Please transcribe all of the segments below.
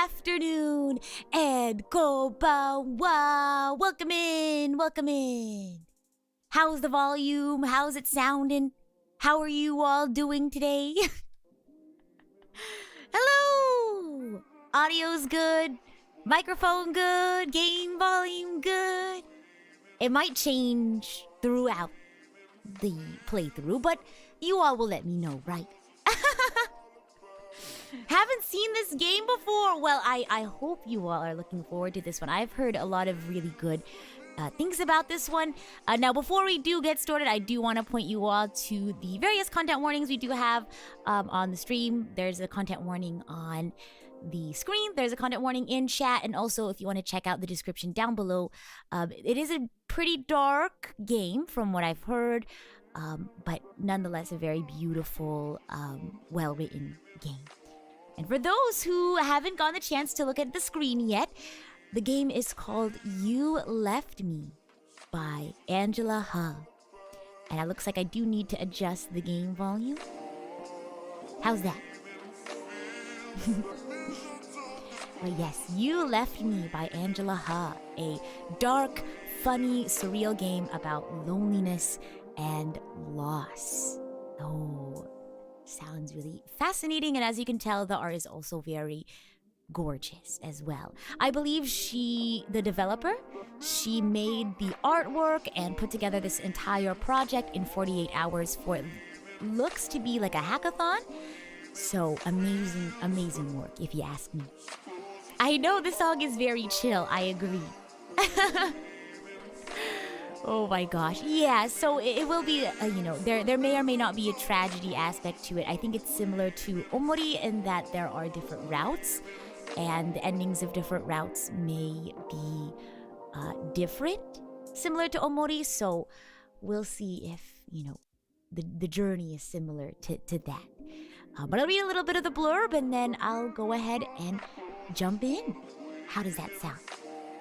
Afternoon and konbanwa. Welcome in, welcome in. How's the volume? How's it sounding? How are you all doing today? Hello! Audio's good, microphone good, game volume good. It might change throughout the playthrough, but you all will let me know, right? Haven't seen this game before. Well, I hope you all are looking forward to this one. I've heard a lot of really good things about this one. Now, before we do get started, I do want to point you all to the various content warnings we do have on the stream. There's a content warning on the screen. There's a content warning in chat. And also, if you want to check out the description down below, it is a pretty dark game from what I've heard, but nonetheless a very beautiful, well-written game. And for those who haven't gotten the chance to look at the screen yet, the game is called You Left Me by Angela Ha. And it looks like I do need to adjust the game volume. How's that? Well, yes, You Left Me by Angela Ha. A dark, funny, surreal game about loneliness and loss. Oh, sounds really fascinating, and as you can tell, the art is also very gorgeous as well. I believe the developer, she made the artwork and put together this entire project in 48 hours for it looks to be like a hackathon. So amazing, amazing work, if you ask me. I know the song is very chill, I agree. Oh my gosh. Yeah, so it will be, there may or may not be a tragedy aspect to it. I think it's similar to Omori in that there are different routes, and the endings of different routes may be different, similar to Omori. So we'll see if, the journey is similar to that. But I'll read a little bit of the blurb and then I'll go ahead and jump in. How does that sound?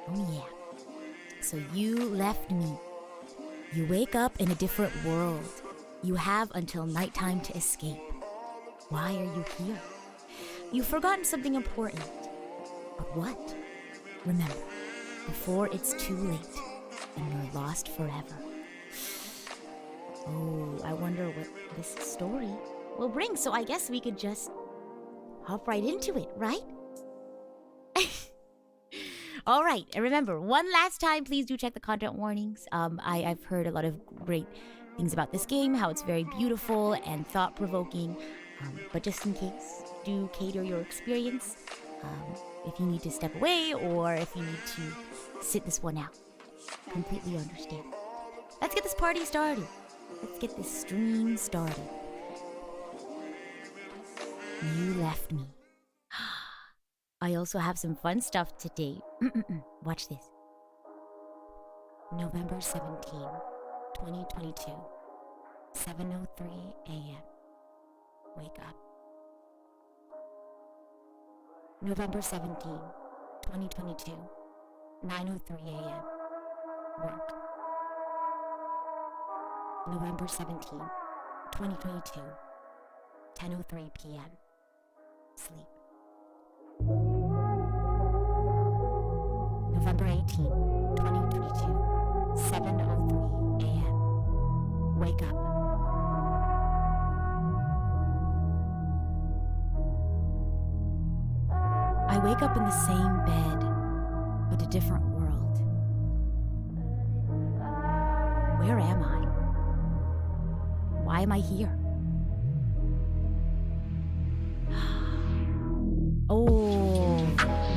Oh yeah. So you left me. You wake up in a different world. You have until nighttime to escape. Why are you here? You've forgotten something important. But what? Remember, before it's too late and you're lost forever. Oh, I wonder what this story will bring. So I guess we could just hop right into it, right? All right, and remember, one last time, please do check the content warnings. I've heard a lot of great things about this game, how it's very beautiful and thought-provoking. But just in case, do cater your experience if you need to step away or if you need to sit this one out. Completely understand. Let's get this party started. Let's get this stream started. You left me. I also have some fun stuff today. Watch this. November 17, 2022, 7:03 a.m. Wake up. November 17, 2022, 9:03 a.m. Work. November 17, 2022, 10:03 p.m. Sleep. November 18, 2022, 7:03 a.m. Wake up. I wake up in the same bed, but a different world. Where am I? Why am I here? Oh,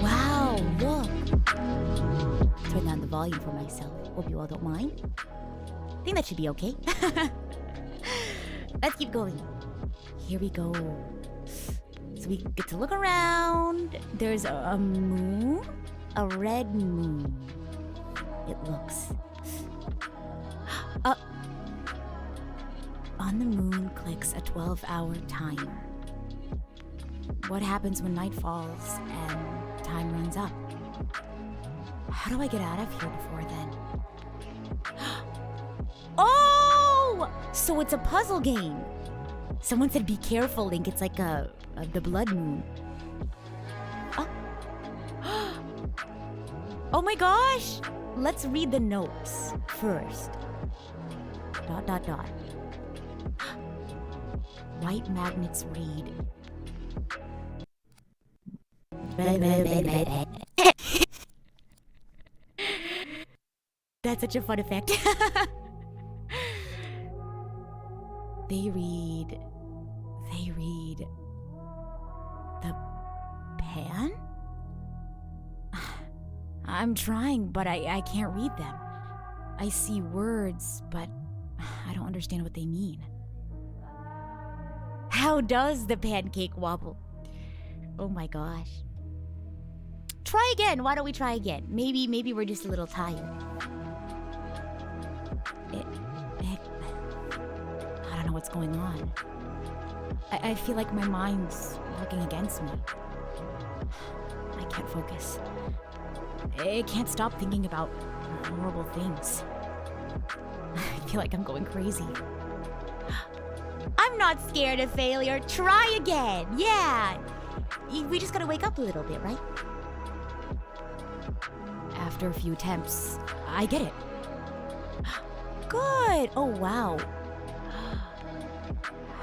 wow, look. Turn down the volume for myself. Hope you all don't mind. I think that should be okay. Let's keep going. Here we go. So we get to look around. There's a moon, a red moon. It looks. On the moon clicks a 12-hour timer. What happens when night falls and time runs up? How do I get out of here before then? Oh! So it's a puzzle game. Someone said be careful, Link. It's like the blood moon. Oh. Oh my gosh! Let's read the notes first. ... White magnets read. That's such a fun effect. They read the pan? I'm trying, but I can't read them. I see words, but I don't understand what they mean. How does the pancake wobble? Oh my gosh. Try again. Why don't we try again? Maybe we're just a little tired. I don't know what's going on. I feel like my mind's working against me. I can't focus. I can't stop thinking about horrible things. I feel like I'm going crazy. I'm not scared of failure. Try again. Yeah. We just gotta wake up a little bit, right? After a few attempts, I get it. Good. Oh, wow.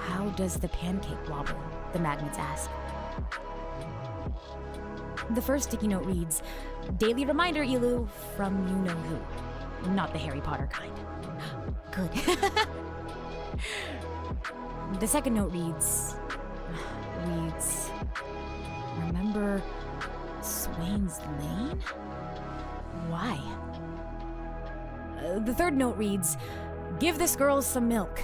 How does the pancake wobble? The magnets ask. The first sticky note reads, Daily reminder, Elu, from you-know-who. Not the Harry Potter kind. Good. The second note reads, remember Swain's Lane? Why? The third note reads, give this girl some milk.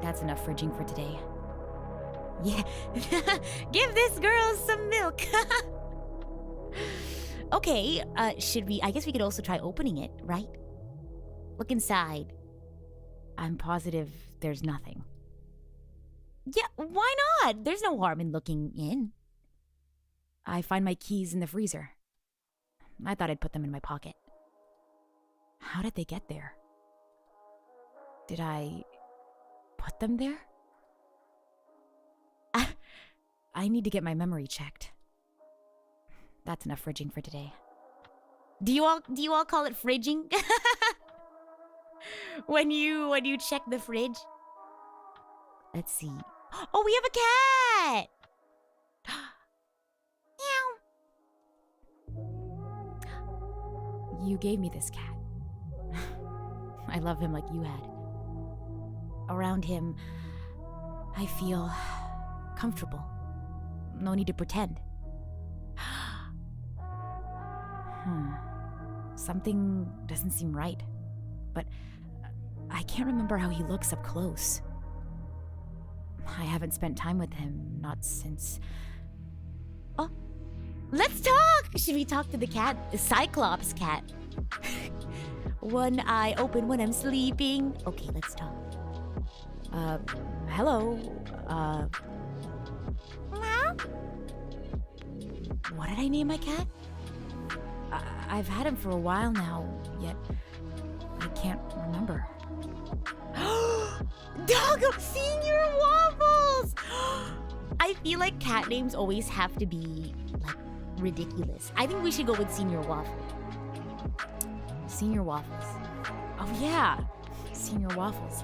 That's enough fridging for today. Yeah. Give this girl some milk. Okay, should we? I guess we could also try opening it, right? Look inside. I'm positive there's nothing. Yeah, why not? There's no harm in looking in. I find my keys in the freezer. I thought I'd put them in my pocket. How did they get there? Did I put them there? I need to get my memory checked. That's enough fridging for today. Do you all call it fridging? when you check the fridge? Let's see. Oh, we have a cat! Meow. You gave me this cat. I love him like you had. Around him, I feel comfortable. No need to pretend. Something doesn't seem right. But I can't remember how he looks up close. I haven't spent time with him, not since... Oh, let's talk! Should we talk to the cat? The Cyclops cat. One eye open when I'm sleeping. Okay, let's talk. Hello. Meow? What did I name my cat? I've had him for a while now, yet I can't remember. Doggo Senior Waffles! I feel like cat names always have to be, like, ridiculous. I think we should go with Senior Waffle. Senior Waffles. Oh yeah, Senior Waffles.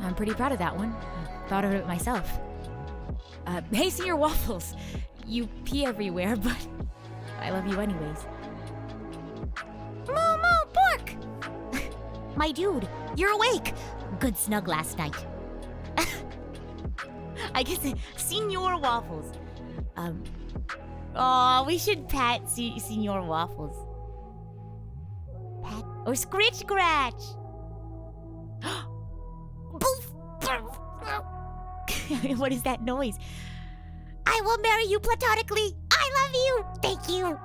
I'm pretty proud of that one. I thought of it myself. Hey, Senior Waffles. You pee everywhere, but I love you anyways. Moo pork! My dude, you're awake. Good snug last night. I guess Senior Waffles. We should pat Senior Waffles. Pat or Scritch Scratch. What is that noise? I will marry you platonically. I love you. Thank you.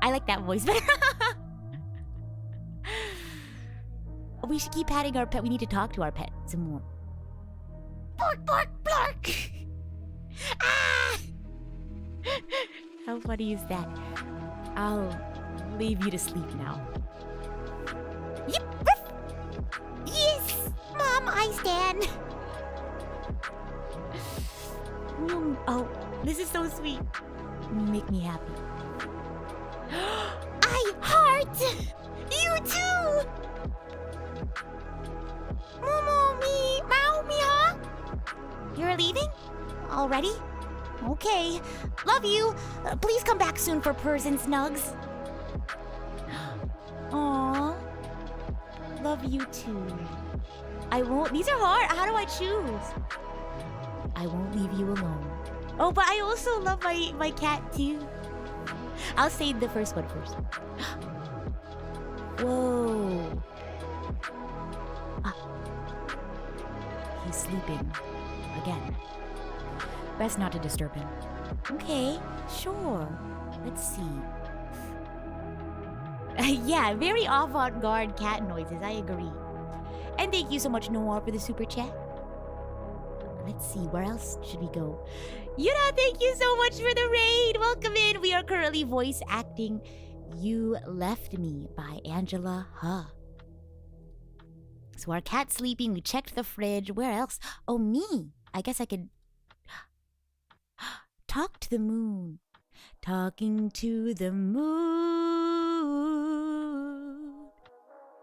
I like that voice better. We should keep patting our pet. We need to talk to our pet some more. Bark, bark, bark. Ah! How funny is that? I'll leave you to sleep now. Yep. Yes, Mom, I stand. Oh, this is so sweet. You make me happy. I heart you too. Momo me, Mao me, huh? You're leaving? Already? Okay. Love you. Please come back soon for purrs and snugs. Aww. Love you too. I won't. These are hard. How do I choose? I won't leave you alone. Oh, but I also love my cat too. I'll say the first one first. Whoa. He's sleeping again. Best not to disturb him. Okay, sure. Let's see. Yeah, very avant-garde cat noises, I agree. And thank you so much, Noir, for the super chat. Let's see, where else should we go? Yuna, thank you so much for the raid. Welcome in. We are currently voice acting You Left Me by Angela Huh. So our cat's sleeping. We checked the fridge. Where else? Oh, me. I guess I could talk to the moon. Talking to the moon.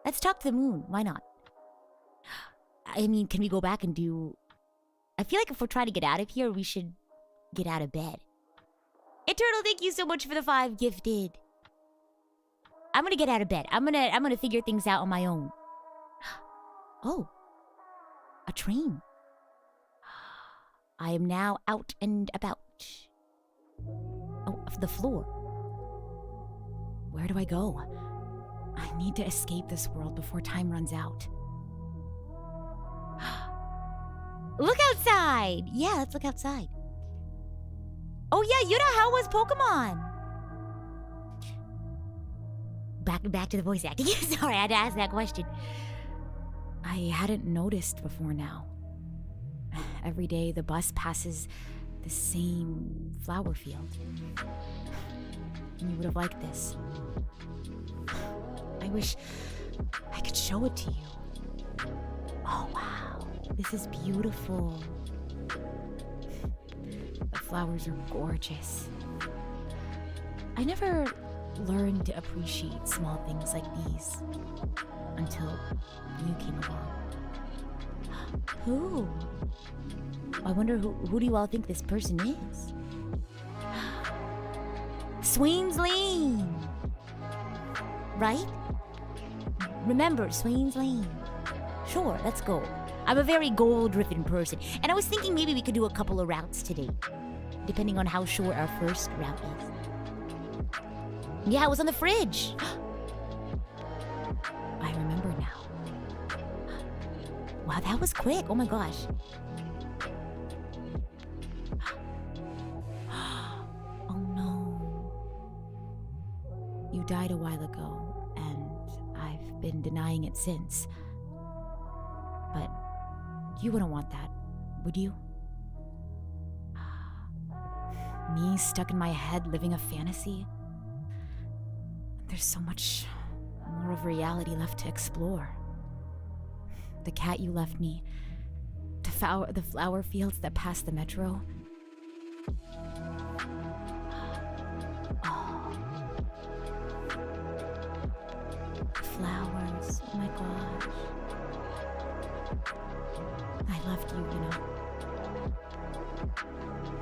Let's talk to the moon. Why not? I mean, can we go back and do... I feel like if we're trying to get out of here, we should get out of bed. Eternal, thank you so much for the 5 gifted. I'm gonna get out of bed. I'm gonna figure things out on my own. Oh, a train. I am now out and about. Oh, the floor. Where do I go? I need to escape this world before time runs out. Look outside! Yeah, let's look outside. Oh yeah, Yuna, how was Pokemon? Back to the voice acting. Sorry, I had to ask that question. I hadn't noticed before now. Every day the bus passes the same flower field. And you would have liked this. I wish I could show it to you. Oh wow, this is beautiful. The flowers are gorgeous. I never learned to appreciate small things like these until you came along. Who? I wonder who do you all think this person is? Swain's Lane! Right? Remember, Swain's Lane. Sure, let's go. I'm a very goal-driven person, and I was thinking maybe we could do a couple of routes today, depending on how short our first route is. Yeah, it was on the fridge. I remember now. Wow, that was quick. Oh my gosh. Oh no. You died a while ago, and I've been denying it since. But you wouldn't want that, would you? Me stuck in my head living a fantasy? There's so much more of reality left to explore. The cat you left me, the flower fields that pass the metro. Oh. Flowers, oh my gosh. I loved you, you know.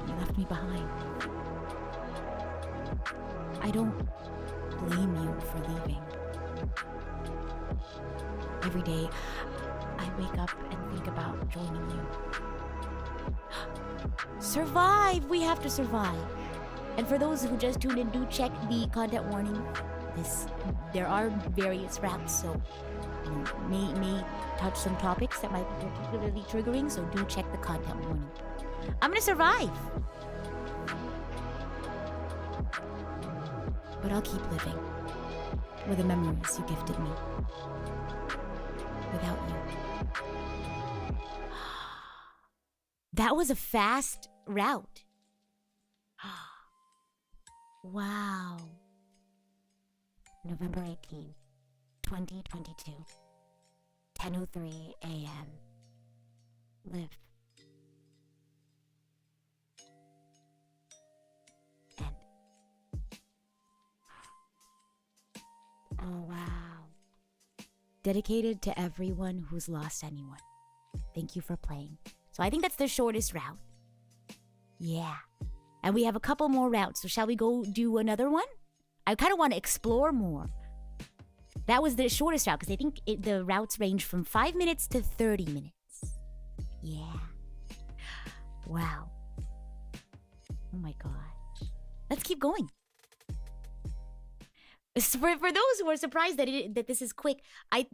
You left me behind. I don't blame you for leaving. Every day, I wake up and think about joining you. Survive! We have to survive. And for those who just tuned in, do check the content warning. There are various routes, so may touch some topics that might be particularly triggering, so do check the content warning. I'm gonna survive! But I'll keep living with the memories you gifted me. Without you. That was a fast route. Wow. November 18th, 2022. 10:03 a.m. Live. End. Oh, wow. Dedicated to everyone who's lost anyone. Thank you for playing. So I think that's the shortest route. Yeah. And we have a couple more routes, so shall we go do another one? I kind of want to explore more. That was the shortest route, because I think the routes range from 5 minutes to 30 minutes. Yeah. Wow. Oh my gosh. Let's keep going. For those who are surprised that this is quick, I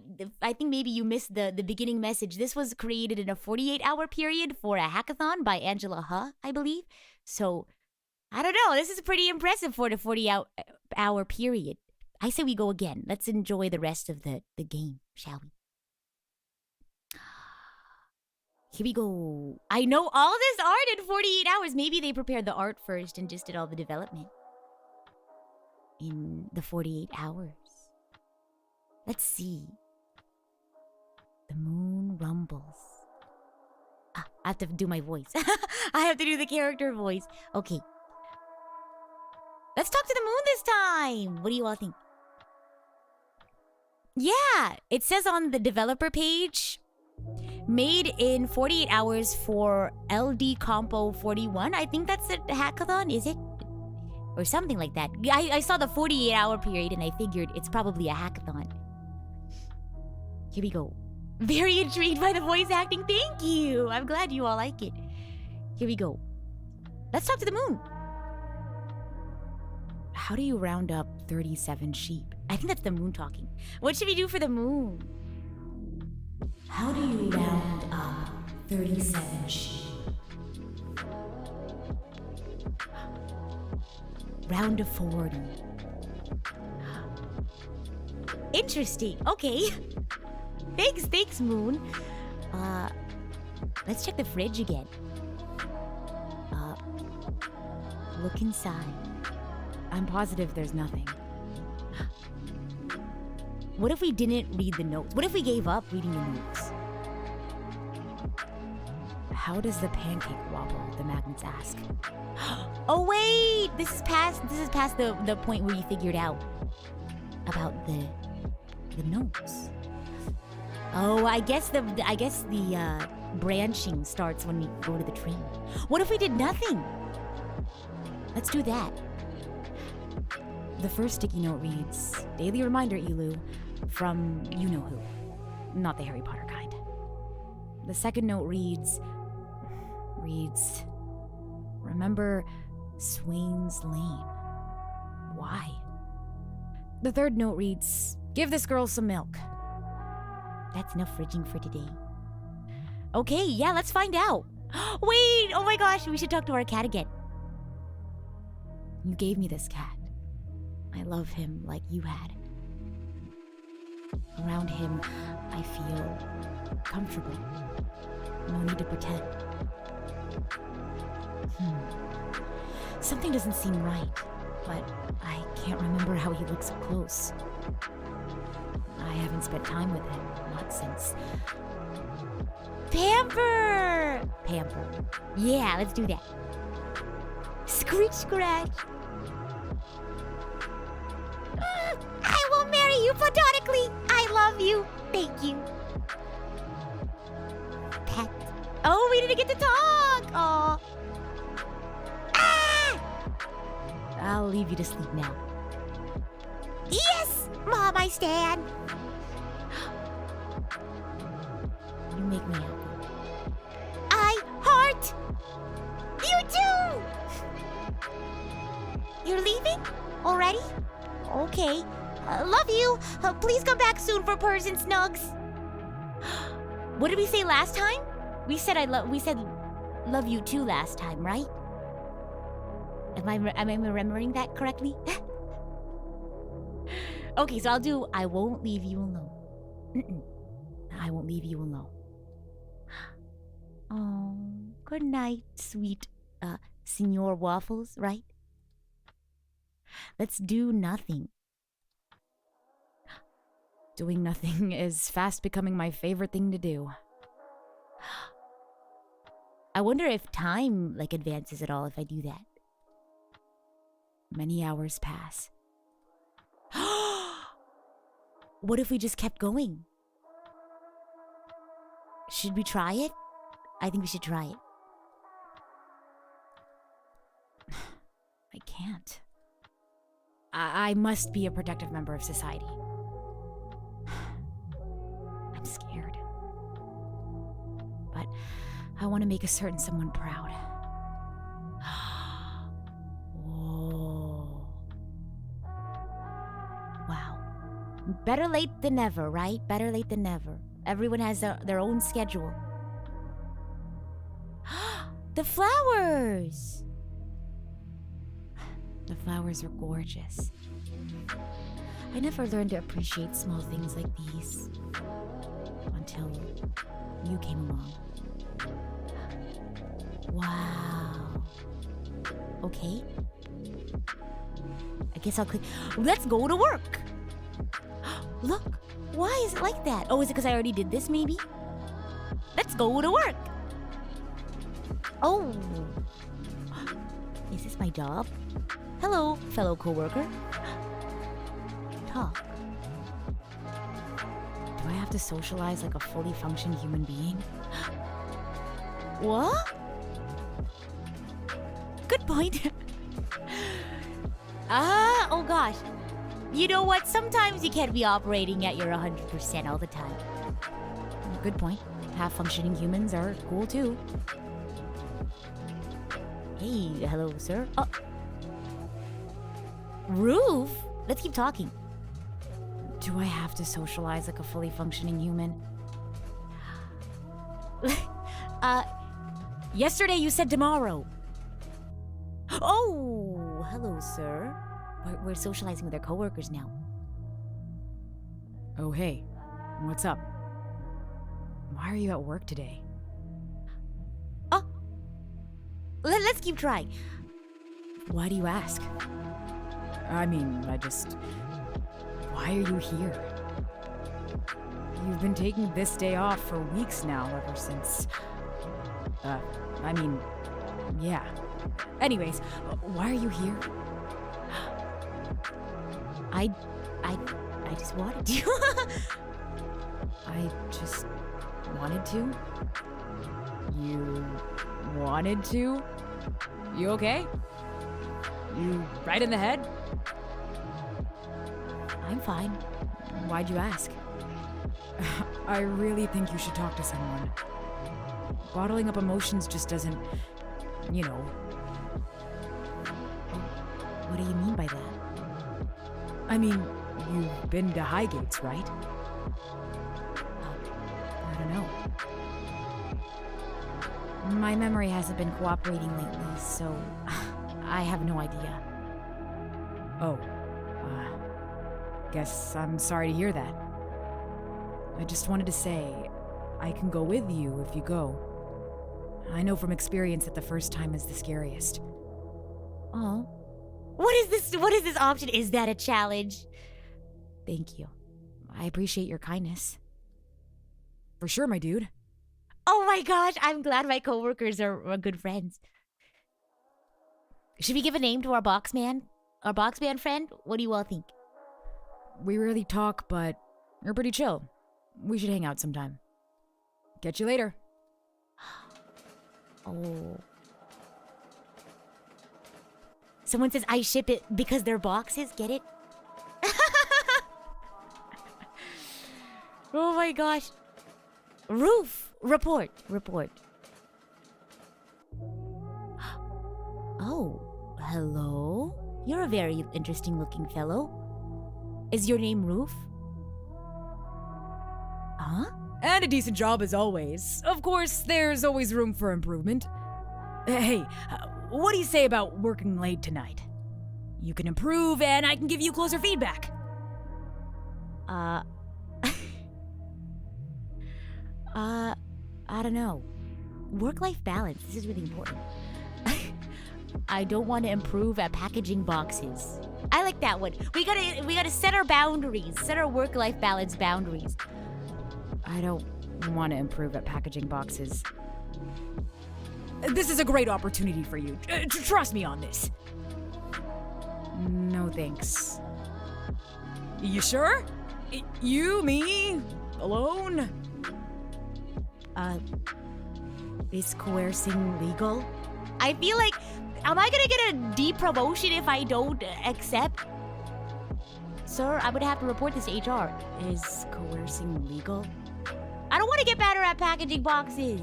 think maybe you missed the beginning message. This was created in a 48-hour period for a hackathon by Angela Huh, I believe. So, I don't know. This is pretty impressive for the 48-hour period. I say we go again. Let's enjoy the rest of the game, shall we? Here we go. I know all this art in 48 hours. Maybe they prepared the art first and just did all the development in the 48 hours. Let's see. The moon rumbles. I have to do my voice. I have to do the character voice. Okay. Let's talk to the moon this time. What do you all think? Yeah, it says on the developer page, made in 48 hours for LD Compo 41. I think that's a hackathon, is it? Or something like that. I saw the 48-hour period and I figured it's probably a hackathon. Here we go. Very intrigued by the voice acting. Thank you. I'm glad you all like it. Here we go. Let's talk to the moon. How do you round up 37 sheep? I think that's the moon talking. What should we do for the moon? How do you round up 37 sheep? Round of 40. Interesting. Okay. Thanks, moon. Let's check the fridge again. Look inside. I'm positive there's nothing. What if we didn't read the notes? What if we gave up reading the notes? How does the pancake wobble? The magnets ask. Oh wait! This is past the point where you figured out about the notes. Oh, I guess the branching starts when we go to the train. What if we did nothing? Let's do that. The first sticky note reads, "Daily reminder, Elu, from you-know-who." Not the Harry Potter kind. The second note reads, "Remember Swain's Lane." Why? The third note reads, "Give this girl some milk." That's enough fridging for today. Okay, yeah, let's find out. Wait, oh my gosh, we should talk to our cat again. You gave me this cat. I love him like you had. Around him, I feel comfortable. No need to pretend. Something doesn't seem right. but I can't remember how he looks up close. I haven't spent time with him, not since... Pamper! Pamper. Yeah, let's do that. Screech scratch. I will marry you platonically. I love you. Thank you. Pet. Oh, we didn't get to talk. Aw. Ah! I'll leave you to sleep now. Yes! Mom, I stand. You make me happy. I heart. You too! You're leaving? Already? Okay. Love you. Please come back soon for purrs and snugs. What did we say last time? We said love you too last time, right? Am I remembering that correctly? Okay, so I'll do I won't leave you alone. I won't leave you alone. Oh, good night, sweet Senor Waffles, right? Let's do nothing. Doing nothing is fast becoming my favorite thing to do. I wonder if time, advances at all if I do that. Many hours pass. What if we just kept going? Should we try it? I think we should try it. I can't. I must be a productive member of society. I'm scared. But I want to make a certain someone proud. Whoa. Wow. Better late than never, right? Better late than never. Everyone has their own schedule. The flowers! The flowers are gorgeous. I never learned to appreciate small things like these until you came along. Wow. Okay. I guess I'll click. Let's go to work! Look, why is it like that? Oh, is it because I already did this, maybe? Let's go to work! Oh! Is this my job? Hello, fellow coworker. Talk. Do I have to socialize like a fully functioning human being? What? Good point. Oh gosh. You know what? Sometimes you can't be operating at your 100% all the time. Good point. Half-functioning humans are cool too. Hey, hello, sir. Oh. Roof? Let's keep talking. Do I have to socialize like a fully functioning human? Yesterday you said tomorrow. Oh, hello, sir. We're socializing with our coworkers now. Oh, hey. What's up? Why are you at work today? Oh. Let's keep trying. Why do you ask? I mean, why are you here? You've been taking this day off for weeks now, ever since... yeah. Anyways, why are you here? I just wanted to. I just wanted to? You wanted to? You okay? You right in the head? I'm fine. Why'd you ask? I really think you should talk to someone. Bottling up emotions just doesn't, What do you mean by that? I mean, you've been to Highgates, right? I don't know. My memory hasn't been cooperating lately, so I have no idea. Oh, guess I'm sorry to hear that. I just wanted to say, I can go with you if you go. I know from experience that the first time is the scariest. Oh, What is this? What is this option? Is that a challenge? Thank you. I appreciate your kindness. For sure, my dude. Oh my gosh, I'm glad my coworkers are good friends. Should we give a name to our box man? Our box man friend? What do you all think? We rarely talk, but you're pretty chill. We should hang out sometime. Catch you later. Oh. Someone says I ship it because they're boxes. Get it? Oh my gosh. Roof. Report. Oh. Hello? You're a very interesting looking fellow. Is your name Roof? Huh? And a decent job as always. Of course, there's always room for improvement. Hey, what do you say about working late tonight? You can improve and I can give you closer feedback. I don't know. Work-life balance. This is really important. I don't want to improve at packaging boxes. I like that one. We gotta set our boundaries. Set our work-life balance boundaries. I don't want to improve at packaging boxes. This is a great opportunity for you. Trust me on this. No thanks. You sure? You, me, alone? Is coercing legal? I feel like, am I gonna get a depromotion if I don't accept? Sir, I'm gonna have to report this to HR. Is coercing legal? I don't want to get better at packaging boxes.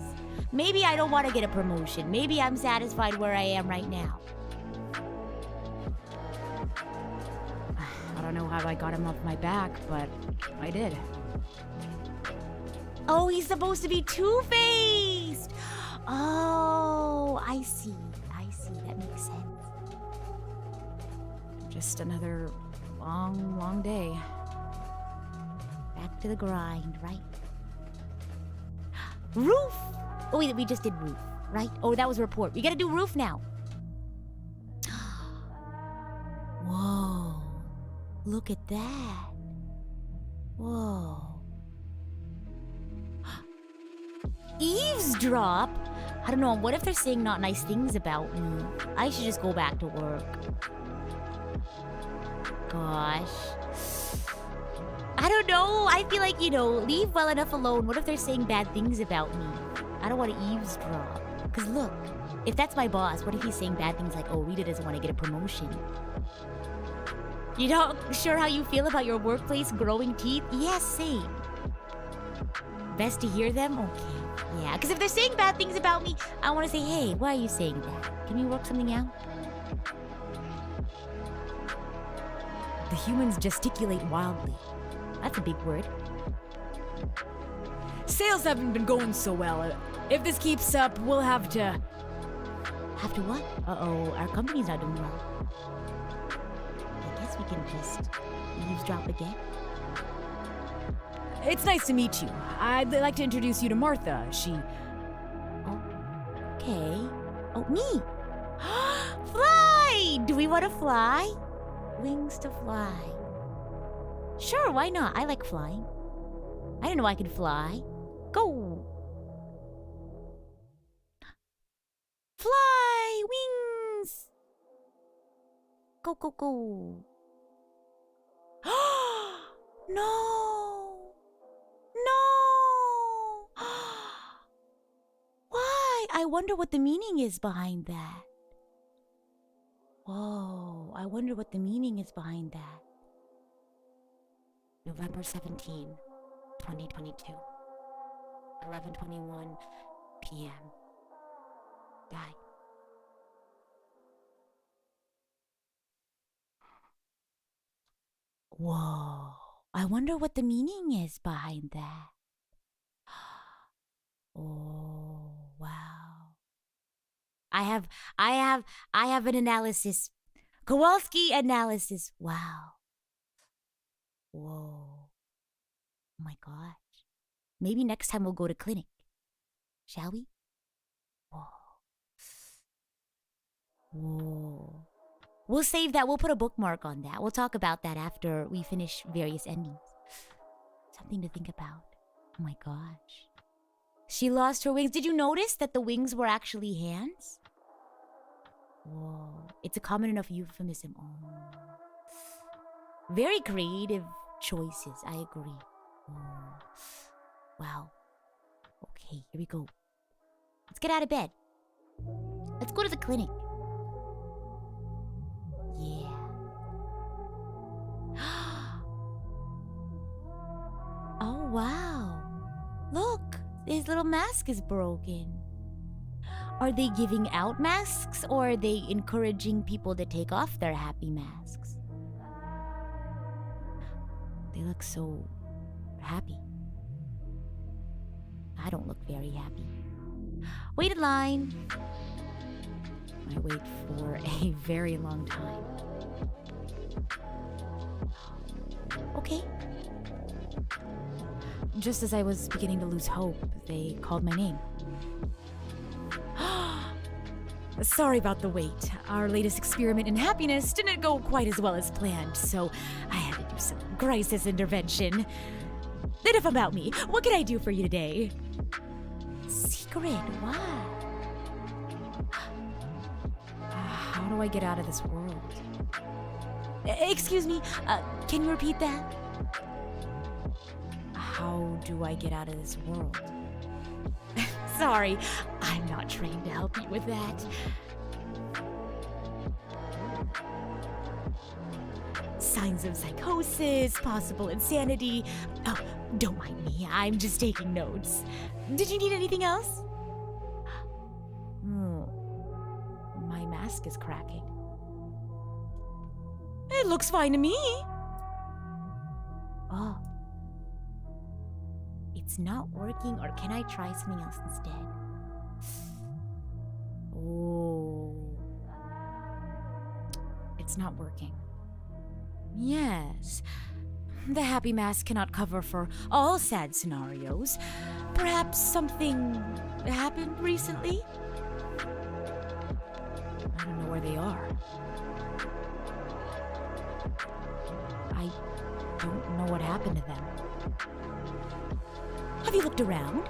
Maybe I don't want to get a promotion. Maybe I'm satisfied where I am right now. I don't know how I got him off my back, but I did. Oh, he's supposed to be two-faced. Oh, I see. That makes sense. Just another long day. Back to the grind, right? Roof! Oh, wait, we just did roof, right? Oh, that was report. We gotta do roof now. Whoa. Look at that. Whoa. Eavesdrop? I don't know. What if they're saying not nice things about me? I should just go back to work. Gosh. I don't know. I feel like, leave well enough alone. What if they're saying bad things about me? I don't want to eavesdrop. Because look, if that's my boss, what if he's saying bad things like, oh, Rita doesn't want to get a promotion? You're not sure how you feel about your workplace growing teeth? Yes, same. Best to hear them? Okay. Yeah, because if they're saying bad things about me, I want to say, hey, why are you saying that? Can you work something out? The humans gesticulate wildly. That's a big word. Sales haven't been going so well. If this keeps up, we'll have to... Have to what? Uh-oh, our company's not doing well. I guess we can just eavesdrop again. It's nice to meet you. I'd like to introduce you to Martha. She... Oh, okay. Oh, me! Fly! Do we want to fly? Wings to fly. Sure, why not? I like flying. I didn't know I could fly. Go! Fly! Wings! Go, go, go. No! No! Why? I wonder what the meaning is behind that. Whoa, I wonder what the meaning is behind that. November 17, 2022. 11:21 p.m. Die. Whoa. I wonder what the meaning is behind that. Oh, wow. I have an analysis. Kowalski analysis. Wow. Whoa. Oh my gosh. Maybe next time we'll go to clinic. Shall we? Whoa. Whoa. We'll save that. We'll put a bookmark on that. We'll talk about that after we finish various endings. Something to think about. Oh my gosh. She lost her wings. Did you notice that the wings were actually hands? Whoa. It's a common enough euphemism. Oh. Very creative choices. I agree. Oh. Wow. Okay, here we go. Let's get out of bed. Let's go to the clinic. Yeah. Oh, wow. Look, his little mask is broken. Are they giving out masks or are they encouraging people to take off their happy masks? They look so happy. I don't look very happy. Wait in line. I wait for a very long time. Okay. Just as I was beginning to lose hope, they called my name. Sorry about the wait. Our latest experiment in happiness didn't go quite as well as planned, so I had to do some crisis intervention. Enough about me. What can I do for you today? Secret, what? How do I get out of this world? Excuse me, can you repeat that? How do I get out of this world? Sorry, I'm not trained to help you with that. Signs of psychosis, possible insanity. Oh, don't mind me, I'm just taking notes. Did you need anything else? My mask is cracking. It looks fine to me. Oh. It's not working, or can I try something else instead? Oh. It's not working. Yes. The happy mask cannot cover for all sad scenarios. Perhaps something happened recently? I don't know where they are. I don't know what happened to them. Have you looked around?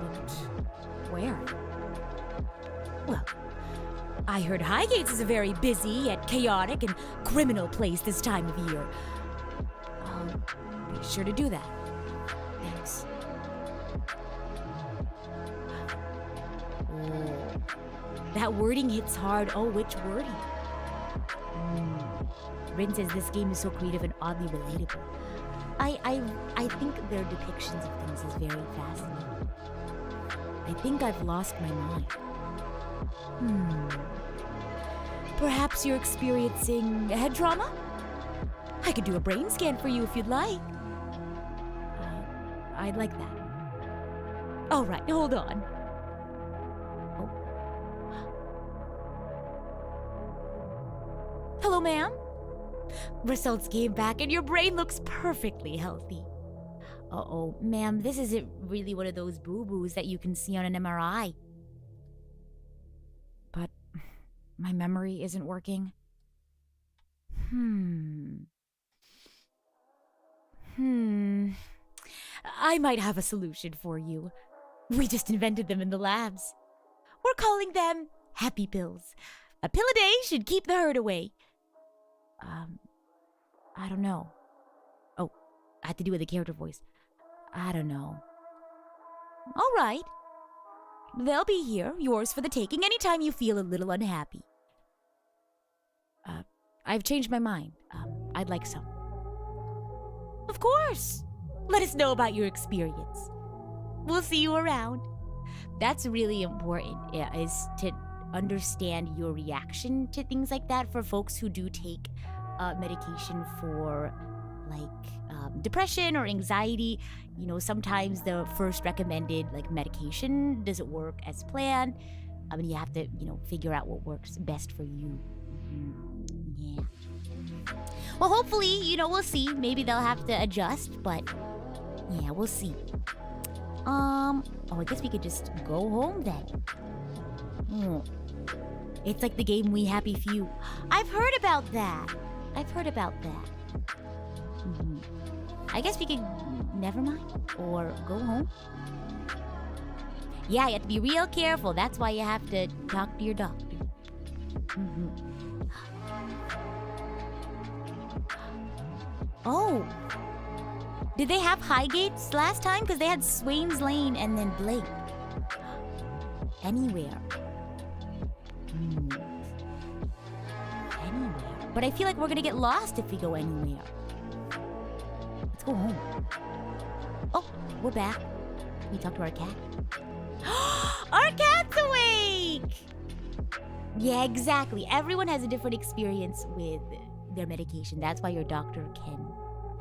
Looked where? Well, I heard Highgates is a very busy yet chaotic and criminal place this time of year. I'll be sure to do that. Thanks. Oh, that wording hits hard. Oh, which wording? Rin says this game is so creative and oddly relatable. I think their depictions of things is very fascinating. I think I've lost my mind. Perhaps you're experiencing head trauma? I could do a brain scan for you if you'd like. I'd like that. All right, hold on. Oh. Hello, ma'am. Results came back and your brain looks perfectly healthy. Uh-oh, ma'am, this isn't really one of those boo-boos that you can see on an MRI. But my memory isn't working. I might have a solution for you. We just invented them in the labs. We're calling them happy pills. A pill a day should keep the herd away. I don't know. Oh, I had to do with the character voice. I don't know. All right. They'll be here, yours for the taking, anytime you feel a little unhappy. I've changed my mind. I'd like some. Of course. Let us know about your experience. We'll see you around. That's really important, is to understand your reaction to things like that for folks who do take medication for depression or anxiety. You know, sometimes the first recommended medication doesn't work as planned. I mean, you have to, figure out what works best for you. Yeah. Well, hopefully, we'll see. Maybe they'll have to adjust, but yeah, we'll see. I guess we could just go home then. It's like the game We Happy Few. I've heard about that. Mhm. I guess we could... Never mind. Or go home. Yeah, you have to be real careful. That's why you have to talk to your doctor. Mhm. Oh. Did they have Highgates last time? Because they had Swain's Lane and then Blake. Anywhere. Anywhere. But I feel like we're gonna get lost if we go anywhere. Let's go home. Oh, we're back. Can we talk to our cat? Our cat's awake! Yeah, exactly. Everyone has a different experience with their medication. That's why your doctor can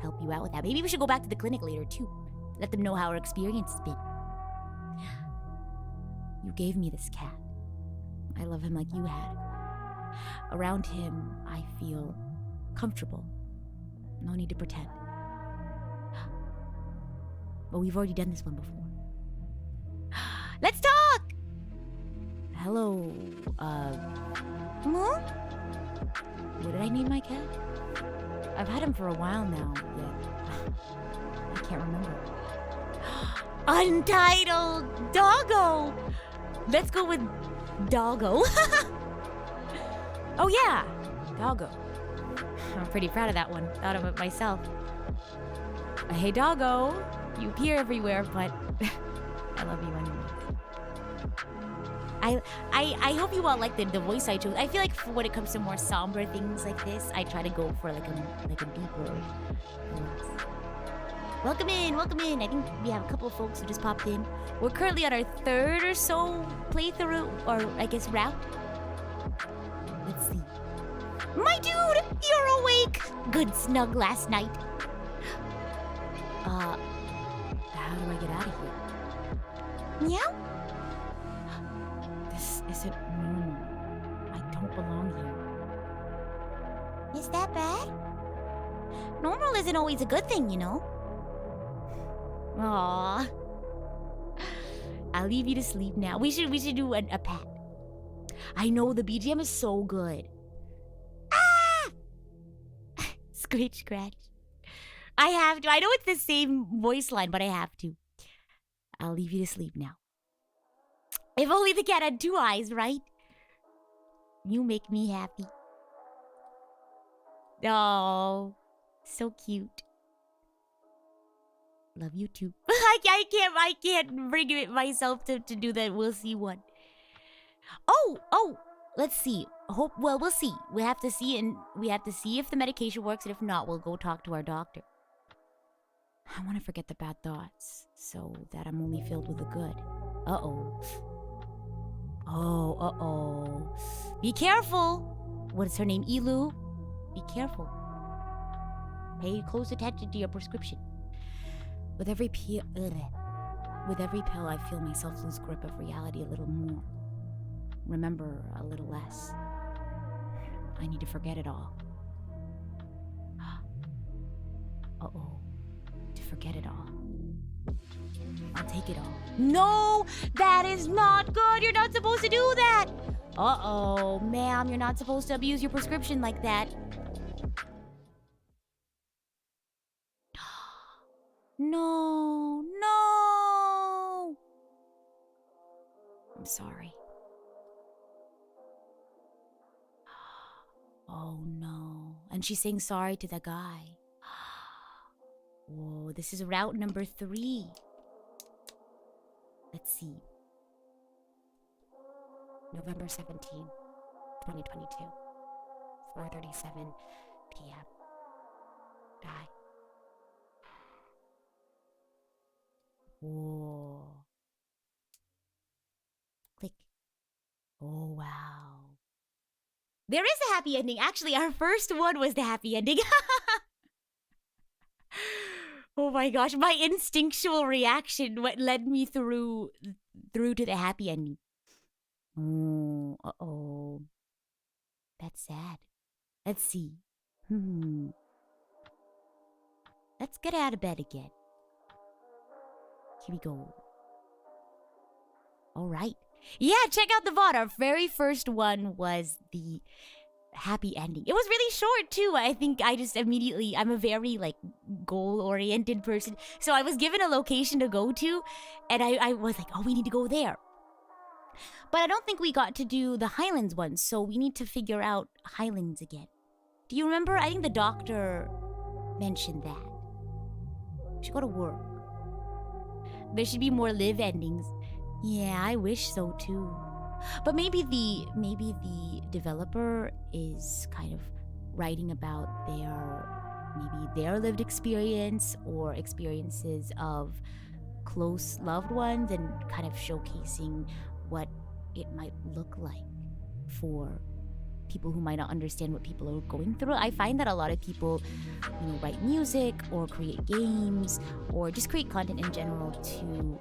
help you out with that. Maybe we should go back to the clinic later, too. Let them know how our experience has been. You gave me this cat. I love him like you had. Around him, I feel comfortable. No need to pretend. But we've already done this one before. Let's talk! Hello, What did I name my cat? I've had him for a while now, yet I can't remember. Untitled Doggo! Let's go with Doggo. Oh yeah, Doggo. I'm pretty proud of that one. Thought of it myself. Hey Doggo, you appear everywhere, but I love you anyway. I hope you all like the voice I chose. I feel like when it comes to more somber things like this, I try to go for like a deeper voice. Welcome in. I think we have a couple of folks who just popped in. We're currently on our third or so playthrough, or I guess route. Let's see. My dude, you're awake. Good snug last night. How do I get out of here? Meow? This isn't normal. I don't belong here. Is that bad? Normal isn't always a good thing, you know. Aww. I'll leave you to sleep now. We should do a pact. I know the BGM is so good. Ah! Screech scratch. I have to. I know it's the same voice line, but I have to. I'll leave you to sleep now. If only the cat had two eyes, right? You make me happy. Oh, so cute. Love you too. I can't bring it myself to do that. We'll see one. Oh, let's see. We'll see. We have to see if the medication works, and if not, we'll go talk to our doctor. I want to forget the bad thoughts so that I'm only filled with the good. Uh-oh. Be careful. What is her name? Elu? Be careful. Pay close attention to your prescription. With every pill, I feel myself lose grip of reality a little more. Remember a little less. I need to forget it all. Uh-oh. To forget it all. I'll take it all. No! That is not good! You're not supposed to do that! Uh-oh. Ma'am, you're not supposed to abuse your prescription like that. No! I'm sorry. Oh no. And she's saying sorry to the guy. Whoa, this is route number 3. Let's see. November 17th, 2022. 4:37 p.m. Die. Whoa. Click. Oh, wow. There is a happy ending. Actually, our first one was the happy ending. Oh my gosh, my instinctual reaction what led me through to the happy ending. Oh, uh-oh. That's sad. Let's see. Let's get out of bed again. Here we go. All right. Yeah, check out the VOD. Our very first one was the happy ending. It was really short too. I think I just immediately, I'm a very like goal-oriented person. So I was given a location to go to and I was like, oh, we need to go there. But I don't think we got to do the Highlands one, so we need to figure out Highlands again. Do you remember? I think the doctor mentioned that. We should go to work. There should be more live endings. Yeah, I wish so too. But maybe the developer is kind of writing about their lived experience or experiences of close loved ones and kind of showcasing what it might look like for people who might not understand what people are going through. I find that a lot of people, write music or create games or just create content in general to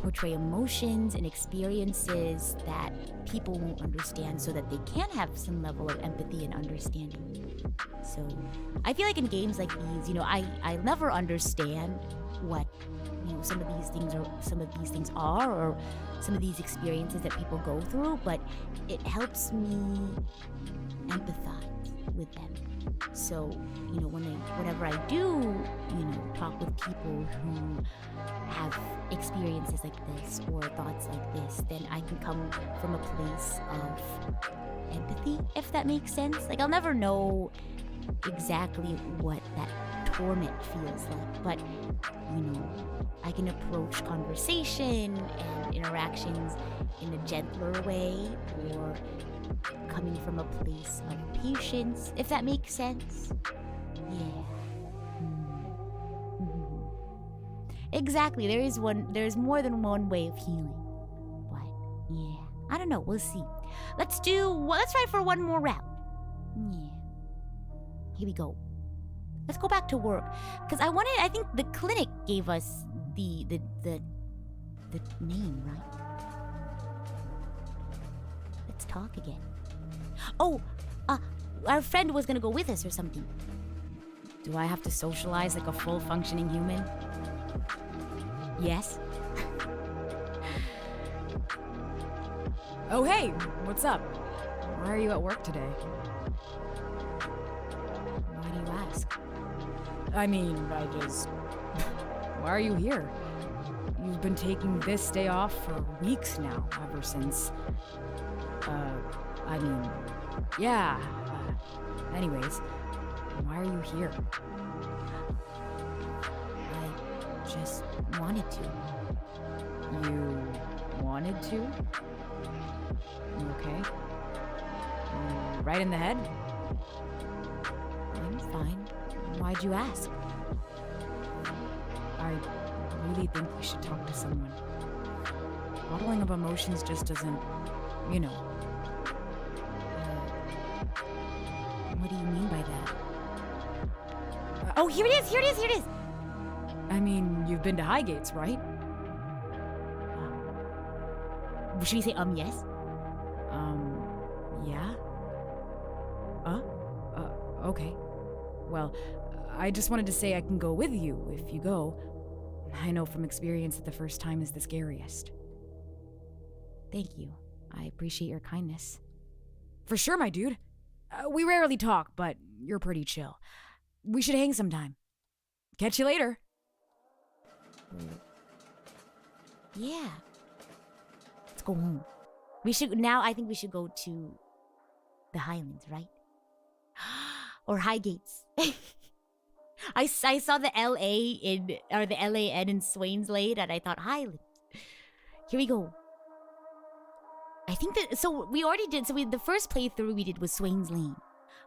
portray emotions and experiences that people won't understand so that they can have some level of empathy and understanding. So I feel like in games like these, I never understand what some of these things are or some of these experiences that people go through, but it helps me empathize with them. So, whenever I do, talk with people who have experiences like this or thoughts like this, then I can come from a place of empathy, if that makes sense. Like, I'll never know exactly what that torment feels like, but I can approach conversation and interactions in a gentler way or coming from a place of patience, if that makes sense. Yeah. Exactly. There's more than one way of healing. But yeah, I don't know. We'll see. Let's try for one more round. Yeah. Here we go. Let's go back to work. Because I think the clinic gave us the name, right? Let's talk again. Oh, our friend was gonna go with us or something. Do I have to socialize like a full functioning human? Yes. Oh, hey, what's up? Why are you at work today? Why do you ask? I mean, why are you here? You've been taking this day off for weeks now, ever since... yeah. Anyways, why are you here? I just wanted to. You wanted to? You okay? Right in the head? I'm fine. Why'd you ask? I really think you should talk to someone. Bottling of emotions just doesn't, What do you mean by that? Oh, here it is! I mean, you've been to Highgates, right? Should we say, yes? Yeah? Okay. Well, I just wanted to say I can go with you if you go. I know from experience that the first time is the scariest. Thank you. I appreciate your kindness. For sure, my dude. We rarely talk, but you're pretty chill. We should hang sometime. Catch you later. Yeah. Let's go home. I think we should go to the Highlands, right? Or Highgates. I saw the the LAN in Swains Lane and I thought Highlands. Here we go. I think the first playthrough we did was Swains Lane.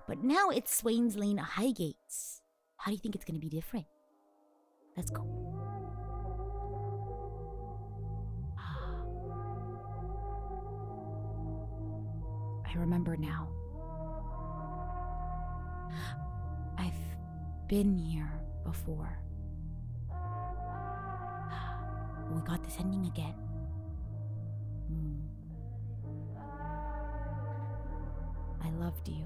But now it's Swains Lane Highgates. How do you think it's gonna be different? Let's go. I remember now. I've been here before. We got this ending again. I loved you,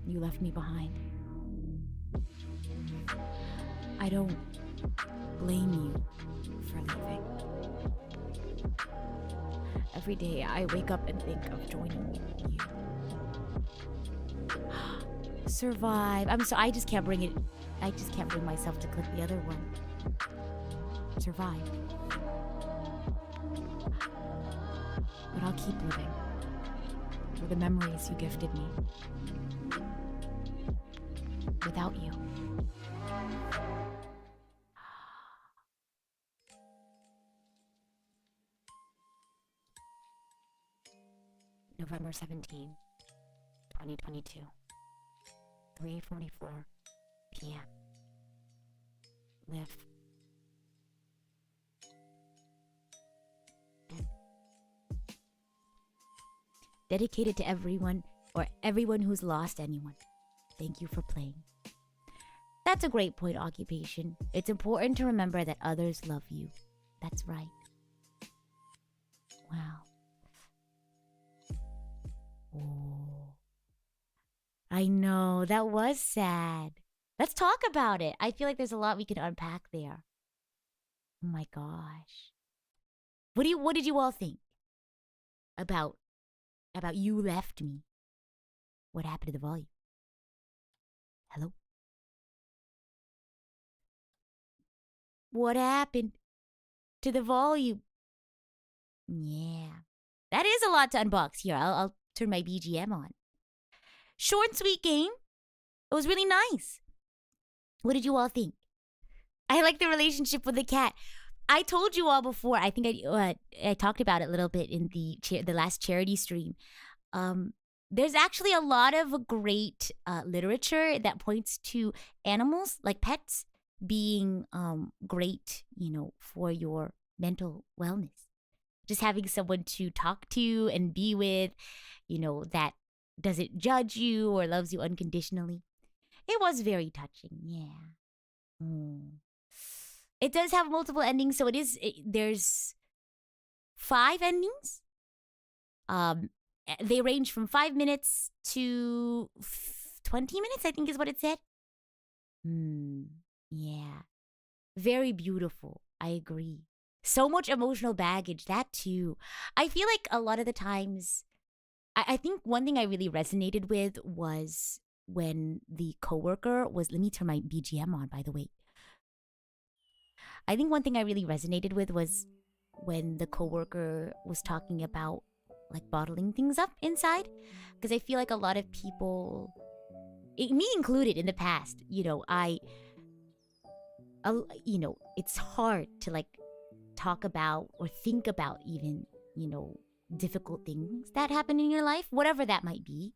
You left me behind. I don't blame you for leaving. Every day I wake up and think of joining you. Survive. I just can't bring myself to click the other one. Survive. But I'll keep living. For the memories you gifted me. Without you. November 17, 2022. 3:44 p.m. Live. Dedicated to everyone who's lost anyone. Thank you for playing. That's a great point, Occupation. It's important to remember that others love you. That's right. Wow. Oh. I know, that was sad. Let's talk about it. I feel like there's a lot we can unpack there. Oh my gosh. What did you all think about You Left Me? What happened to the volume? Hello? What happened to the volume? Yeah. That is a lot to unbox. Here, I'll turn my BGM on. Short and sweet game. It was really nice. What did you all think? I like the relationship with the cat. I told you all before. I think I talked about it a little bit in the last charity stream. There's actually a lot of great literature that points to animals, like pets, being great, for your mental wellness. Just having someone to talk to and be with, that doesn't judge you or loves you unconditionally. It was very touching, yeah. It does have multiple endings, so there's 5 endings. They range from 5 minutes to 20 minutes, I think is what it said. Yeah. Very beautiful. I agree. So much emotional baggage, that too. I feel like a lot of the times, I think one thing I really resonated with was when the coworker was, let me turn my BGM on, by the way. I think one thing I really resonated with was when the coworker was talking about like bottling things up inside. Because I feel like a lot of people, me included in the past, it's hard to like talk about or think about even, difficult things that happen in your life, whatever that might be.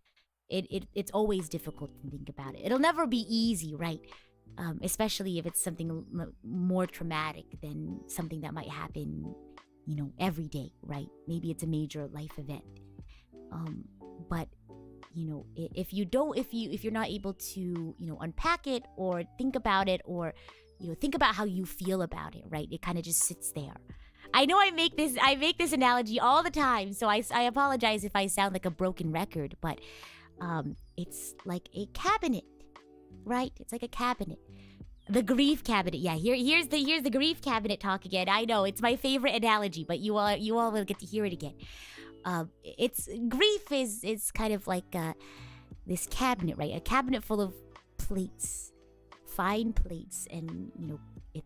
It's always difficult to think about it. It'll never be easy, right? Especially if it's something more traumatic than something that might happen, every day, right? Maybe it's a major life event. But if you're not able to, unpack it or think about it or, think about how you feel about it, right? It kind of just sits there. I know I make this analogy all the time, so I apologize if I sound like a broken record, but it's like a cabinet, right? It's like a cabinet. The grief cabinet. Yeah, here's the grief cabinet talk again. I know, it's my favorite analogy, but you all will get to hear it again. Grief is kind of like this cabinet, right? A cabinet full of plates, fine plates, and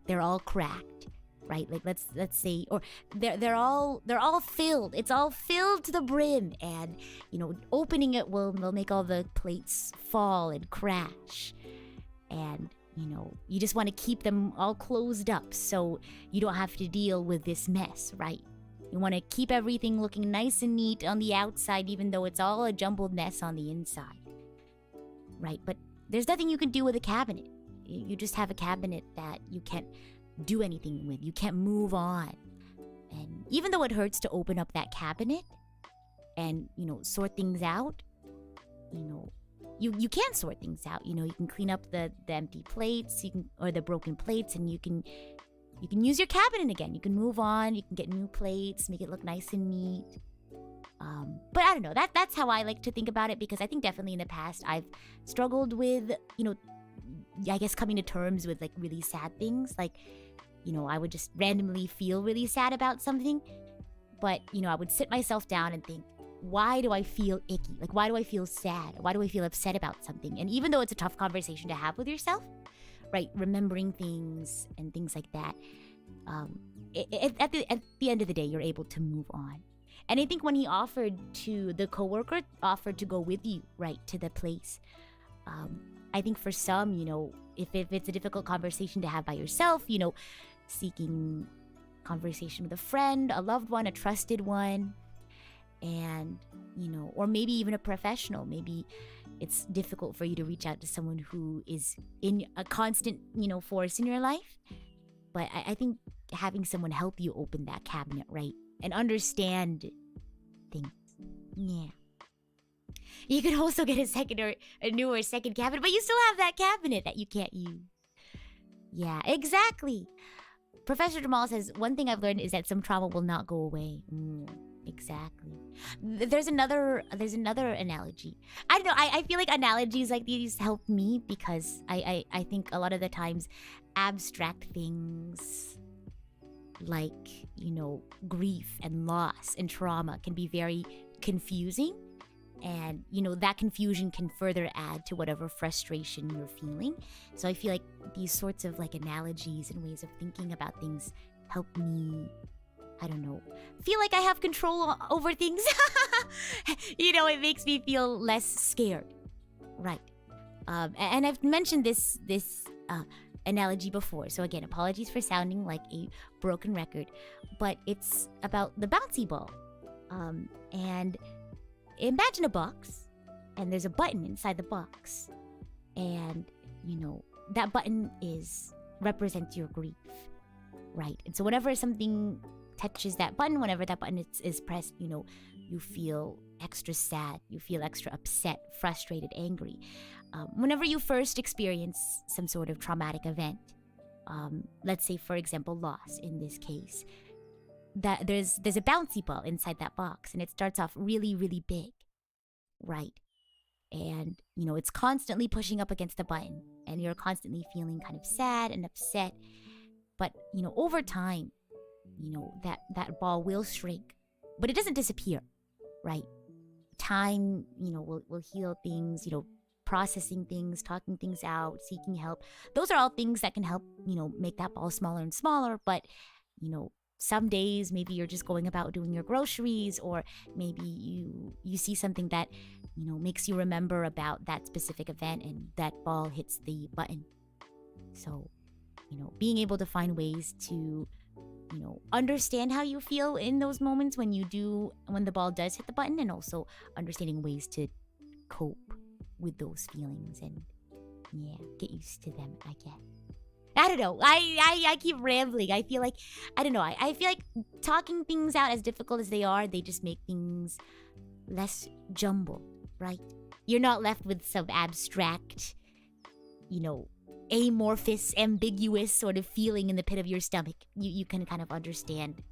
they're all cracked, right? Like let's say, or they're all filled. It's all filled to the brim, and opening it will make all the plates fall and crash, and you just want to keep them all closed up so you don't have to deal with this mess, right? You want to keep everything looking nice and neat on the outside, even though it's all a jumbled mess on the inside, right? But there's nothing you can do with a cabinet. You just have a cabinet that you can't do anything with. You can't move on. And even though it hurts to open up that cabinet and, sort things out, you can sort things out. You can clean up the empty plates, or the broken plates, and you can use your cabinet again. You can move on. You can get new plates, make it look nice and neat. But I don't know. That's how I like to think about it, because I think definitely in the past I've struggled with, I guess coming to terms with like really sad things. Like, I would just randomly feel really sad about something. But, I would sit myself down and think, why do I feel icky? Like, why do I feel sad? Why do I feel upset about something? And even though it's a tough conversation to have with yourself, right, remembering things and things like that, at the end of the day, you're able to move on. And I think when the coworker offered to go with you, right, to the place, I think for some, if it's a difficult conversation to have by yourself, seeking conversation with a friend, a loved one, a trusted one, and, or maybe even a professional. Maybe it's difficult for you to reach out to someone who is in a constant, force in your life. But I think having someone help you open that cabinet, right, and understand things. Yeah. You could also get a newer second cabinet, but you still have that cabinet that you can't use. Yeah, exactly. Professor Jamal says, one thing I've learned is that some trauma will not go away. Exactly. There's another analogy. I don't know. I feel like analogies like these help me because I think a lot of the times abstract things like, grief and loss and trauma can be very confusing. And, that confusion can further add to whatever frustration you're feeling. So I feel like these sorts of like analogies and ways of thinking about things help me, I don't know, feel like I have control over things. It makes me feel less scared. Right. And I've mentioned this analogy before. So again, apologies for sounding like a broken record. But it's about the bouncy ball. And imagine a box, and there's a button inside the box, and that button represents your grief, right? And so whenever something touches that button, whenever that button is pressed, you feel extra sad, you feel extra upset, frustrated, angry. Whenever you first experience some sort of traumatic event, let's say for example loss in this case, that there's a bouncy ball inside that box, and it starts off really, really big, right? And, it's constantly pushing up against the button, and you're constantly feeling kind of sad and upset. But, over time, that ball will shrink, but it doesn't disappear, right? Time, will heal things, processing things, talking things out, seeking help. Those are all things that can help, make that ball smaller and smaller, but, some days maybe you're just going about doing your groceries, or maybe you see something that makes you remember about that specific event, and that ball hits the button. So being able to find ways to understand how you feel in those moments when the ball does hit the button, and also understanding ways to cope with those feelings and get used to them, I guess. I don't know. I keep rambling. I feel like, I don't know. I feel like talking things out, as difficult as they are, they just make things less jumbled, right? You're not left with some abstract, amorphous, ambiguous sort of feeling in the pit of your stomach. You can kind of understand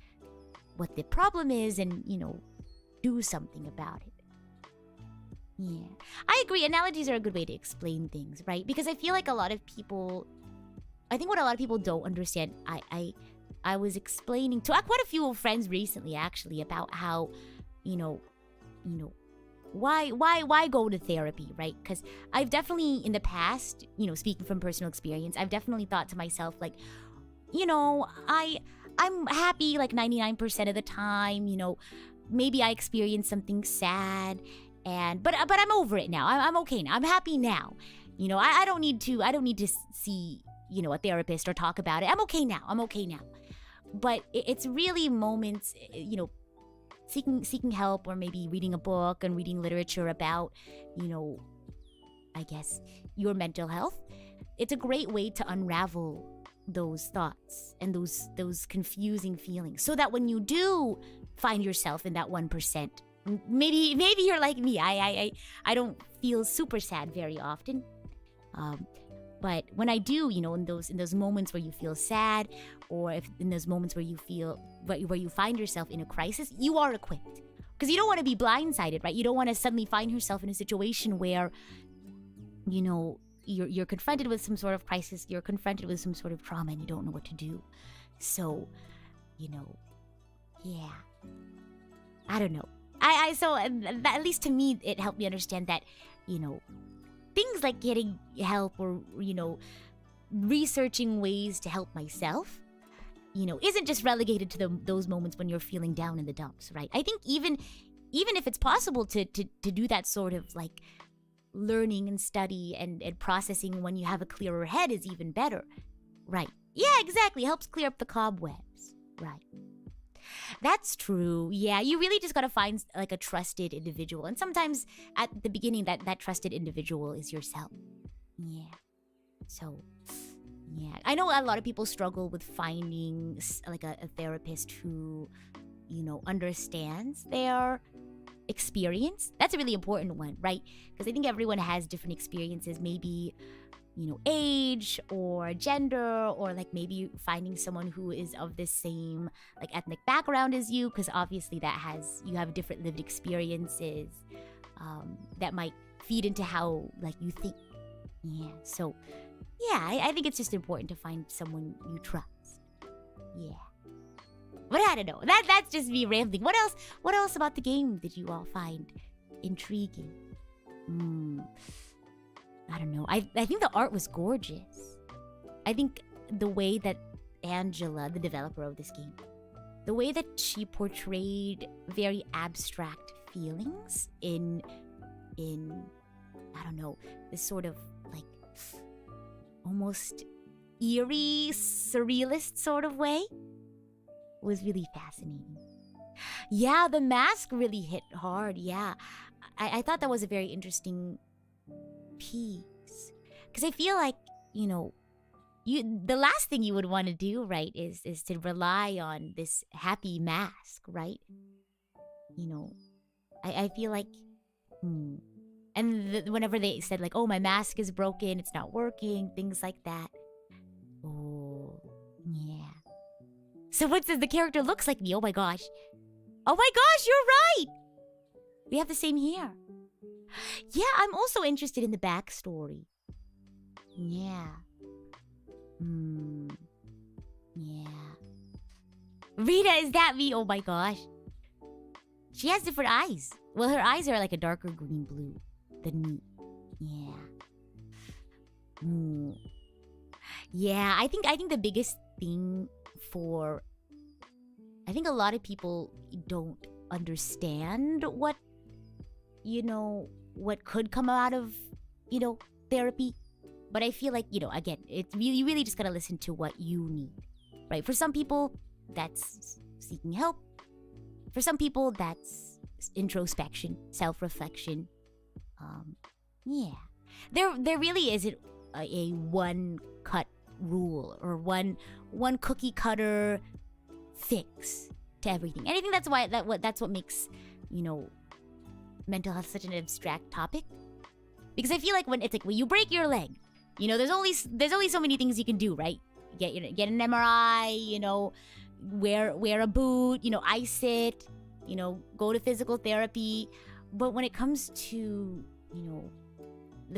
what the problem is and, do something about it. Yeah. I agree. Analogies are a good way to explain things, right? Because I feel like I think what a lot of people don't understand, I was explaining to quite a few friends recently actually about how, why go to therapy, right? Because I've definitely in the past, speaking from personal experience, I've definitely thought to myself like, I'm happy like 99% of the time, maybe I experienced something sad, but I'm over it now. I'm okay now. I'm happy now. I don't need to see a therapist or talk about it. I'm okay now. But it's really moments, seeking help, or maybe reading a book and reading literature about, I guess, your mental health. It's a great way to unravel those thoughts and those confusing feelings, so that when you do find yourself in that 1%, maybe you're like me. I don't feel super sad very often. But when I do, in those moments where you feel sad, or if in those moments where you find yourself in a crisis, you are equipped. Because you don't want to be blindsided, right? You don't want to suddenly find yourself in a situation where, you're confronted with some sort of crisis, you're confronted with some sort of trauma, and you don't know what to do. So, yeah, I don't know. At least to me, it helped me understand that, things like getting help or, researching ways to help myself, isn't just relegated to those moments when you're feeling down in the dumps, right? I think even if it's possible to do that sort of like learning and study and processing when you have a clearer head is even better, right? Yeah, exactly. Helps clear up the cobwebs, right? That's true. Yeah, you really just gotta find like a trusted individual, and sometimes at the beginning, that trusted individual is yourself. Yeah. So, yeah, I know a lot of people struggle with finding like a therapist who, understands their experience. That's a really important one, right? Because I think everyone has different experiences. Maybe, age or gender, or like maybe finding someone who is of the same like ethnic background as you, because obviously you have different lived experiences that might feed into how like you think. Yeah, so yeah, I think it's just important to find someone you trust. Yeah. But I don't know. That's just me rambling. What else about the game did you all find intriguing? I don't know. I think the art was gorgeous. I think the way that Angela, the developer of this game, the way that she portrayed very abstract feelings in I don't know, this sort of like almost eerie, surrealist sort of way was really fascinating. Yeah, the mask really hit hard. Yeah, I thought that was a very interesting piece, because I feel like the last thing you would want to do, right, is to rely on this happy mask, right? I feel like and whenever they said like, oh, my mask is broken, it's not working, things like that. Oh, yeah. So what says the character looks like me? Oh my gosh. Oh my gosh, you're right! We have the same hair. Yeah, I'm also interested in the backstory. Yeah. Yeah. Rita, is that me? Oh my gosh. She has different eyes. Well, her eyes are like a darker green blue than me. Yeah. Yeah, I think the biggest thing for... I think a lot of people don't understand what could come out of, therapy. But I feel like, again, you really just gotta listen to what you need, right? For some people, that's seeking help. For some people, that's introspection, self-reflection. Yeah. There really isn't a one-cut rule or one cookie-cutter fix to everything. And I think that's what makes, mental health such an abstract topic. Because I feel like when you break your leg, there's only so many things you can do, right? Get an MRI, wear a boot, ice it, go to physical therapy. But when it comes to,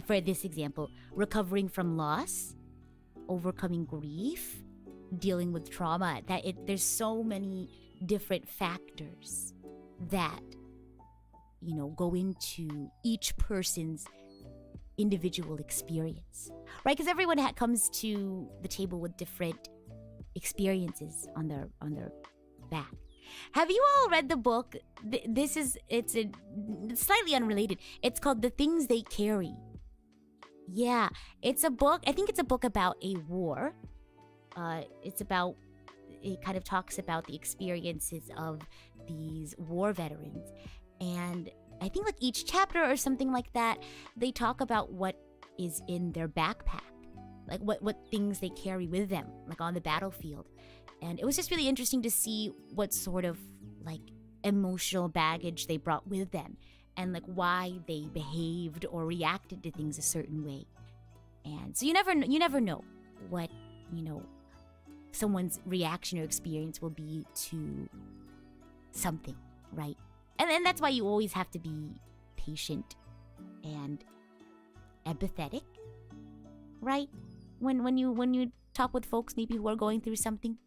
for this example, recovering from loss, overcoming grief, dealing with trauma, there's so many different factors that, go into each person's individual experience, right? Because everyone comes to the table with different experiences on their back. Have you all read the book? It's slightly unrelated. It's called The Things They Carry. Yeah, it's a book. I think it's a book about a war. It kind of talks about the experiences of these war veterans. And I think like each chapter or something like that, they talk about what is in their backpack. Like what things they carry with them, like on the battlefield. And it was just really interesting to see what sort of like emotional baggage they brought with them, and like why they behaved or reacted to things a certain way. And so you never know what, someone's reaction or experience will be to something, right? And then that's why you always have to be patient and empathetic right? When you talk with folks maybe who are going through something.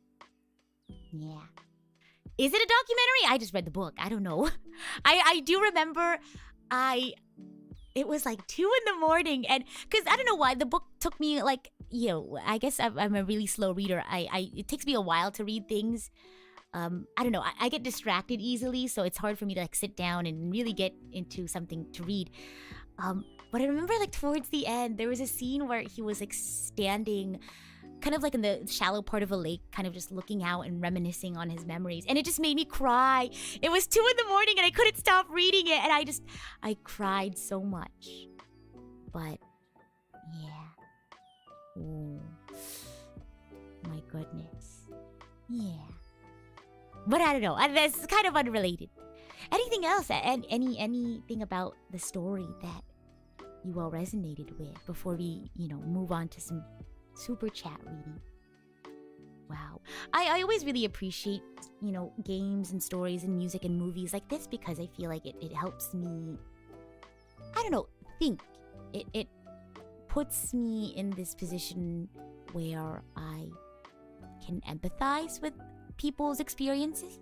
Yeah. Is it a documentary? I just read the book. I don't know. I do remember it was like 2 in the morning, and because I don't know why the book took me like, I guess I'm a really slow reader. It takes me a while to read things. I don't know. I get distracted easily, so it's hard for me to like sit down and really get into something to read. But I remember like towards the end, there was a scene where he was like standing kind of like in the shallow part of a lake, kind of just looking out and reminiscing on his memories. And it just made me cry. It was 2 in the morning and I couldn't stop reading it. And I cried so much. But, yeah. Oh, my goodness. Yeah. But I don't know. That's kind of unrelated. Anything else? Anything about the story that you all resonated with before we, move on to some super chat reading? Wow. I always really appreciate, games and stories and music and movies like this because I feel like it helps me, I don't know, think. It puts me in this position where I can empathize with people's experiences,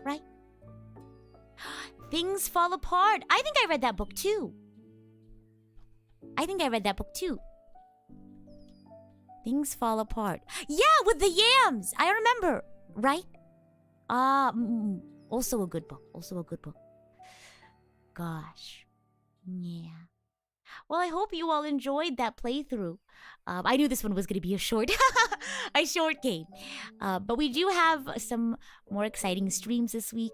right? Things Fall Apart. I think I read that book too. Things Fall Apart. Yeah, with the yams. I remember, right? Also a good book. Gosh. Yeah. Well, I hope you all enjoyed that playthrough. I knew this one was going to be a short game. But we do have some more exciting streams this week.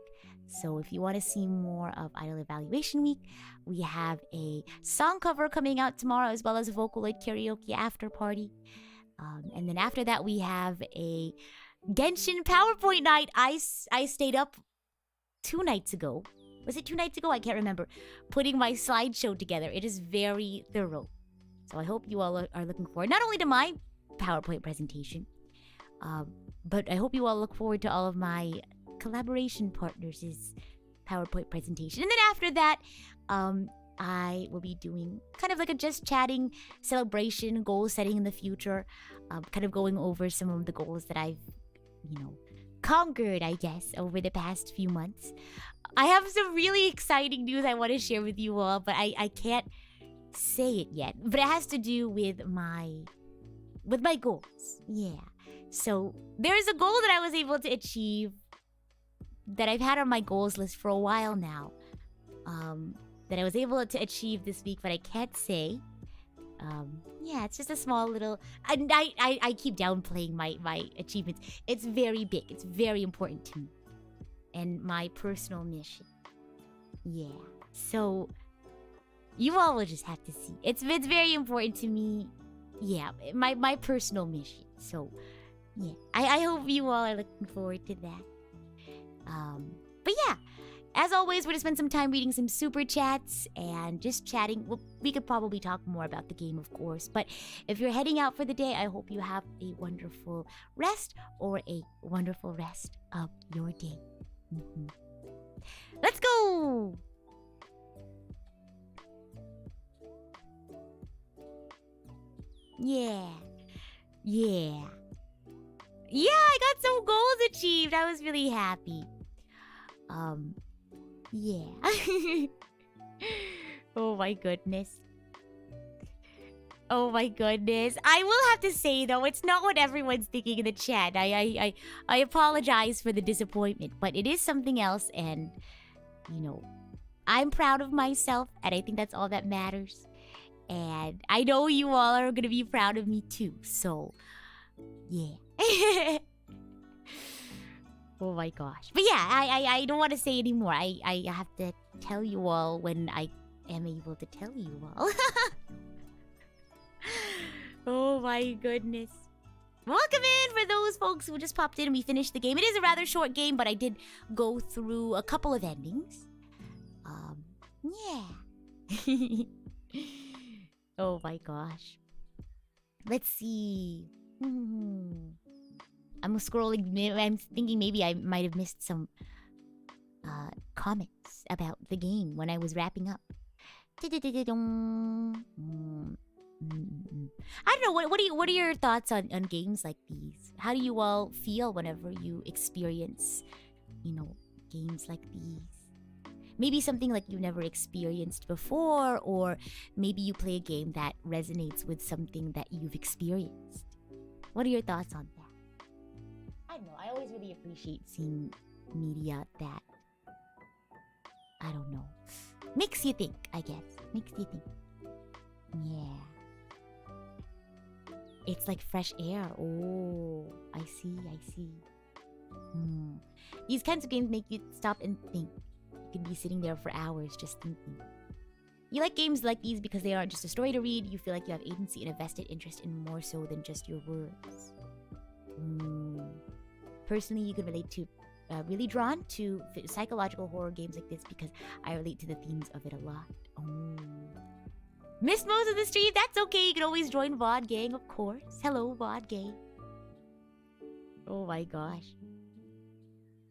So if you want to see more of Idol Evaluation Week, we have a song cover coming out tomorrow as well as a Vocaloid karaoke after party. And then after that, we have a Genshin PowerPoint night. I stayed up 2 nights ago. Was it 2 nights ago? I can't remember. Putting my slideshow together. It is very thorough. So I hope you all are looking forward, not only to my PowerPoint presentation, but I hope you all look forward to all of my collaboration partners' PowerPoint presentation. And then after that, I will be doing kind of like a just chatting celebration, goal setting in the future, kind of going over some of the goals that I've, conquered, I guess, over the past few months. I have some really exciting news I want to share with you all, but I can't say it yet. But it has to do with my goals. Yeah. So there's a goal that I was able to achieve that I've had on my goals list for a while now. That I was able to achieve this week, but I can't say. Yeah, it's just a small little... And I keep downplaying my achievements. It's very big. It's very important to me. And my personal mission. Yeah. So, you all will just have to see. It's very important to me. Yeah, my personal mission. So, yeah. I hope you all are looking forward to that. But yeah. As always, we're going to spend some time reading some super chats and just chatting. Well, we could probably talk more about the game, of course. But if you're heading out for the day, I hope you have a wonderful rest or a wonderful rest of your day. Mm-hmm. Let's go! Yeah. Yeah, I got some goals achieved. I was really happy. Yeah. Oh my goodness. I will have to say though, it's not what everyone's thinking in the chat. I apologize for the disappointment, but it is something else, and I'm proud of myself, and I think that's all that matters. And I know you all are gonna be proud of me too. So, yeah. Oh my gosh. But yeah, I don't want to say anymore. I have to tell you all when I am able to tell you all. Oh my goodness. Welcome in for those folks who just popped in and we finished the game. It is a rather short game, but I did go through a couple of endings. Yeah. Oh my gosh. Let's see. I'm scrolling. I'm thinking maybe I might have missed some comments about the game when I was wrapping up. I don't know. What are your thoughts on games like these? How do you all feel whenever you experience, games like these? Maybe something like you've never experienced before, or maybe you play a game that resonates with something that you've experienced. What are your thoughts on that? I don't know. I always really appreciate seeing media that, I don't know, makes you think, I guess. Makes you think. Yeah. It's like fresh air. Oh, I see. These kinds of games make you stop and think. You can be sitting there for hours just thinking. You like games like these because they aren't just a story to read. You feel like you have agency and a vested interest in more so than just your words. Personally, you can relate to, really drawn to psychological horror games like this because I relate to the themes of it a lot. Missed most of the stream? That's okay. You can always join VOD Gang, of course. Hello, VOD Gang. Oh my gosh.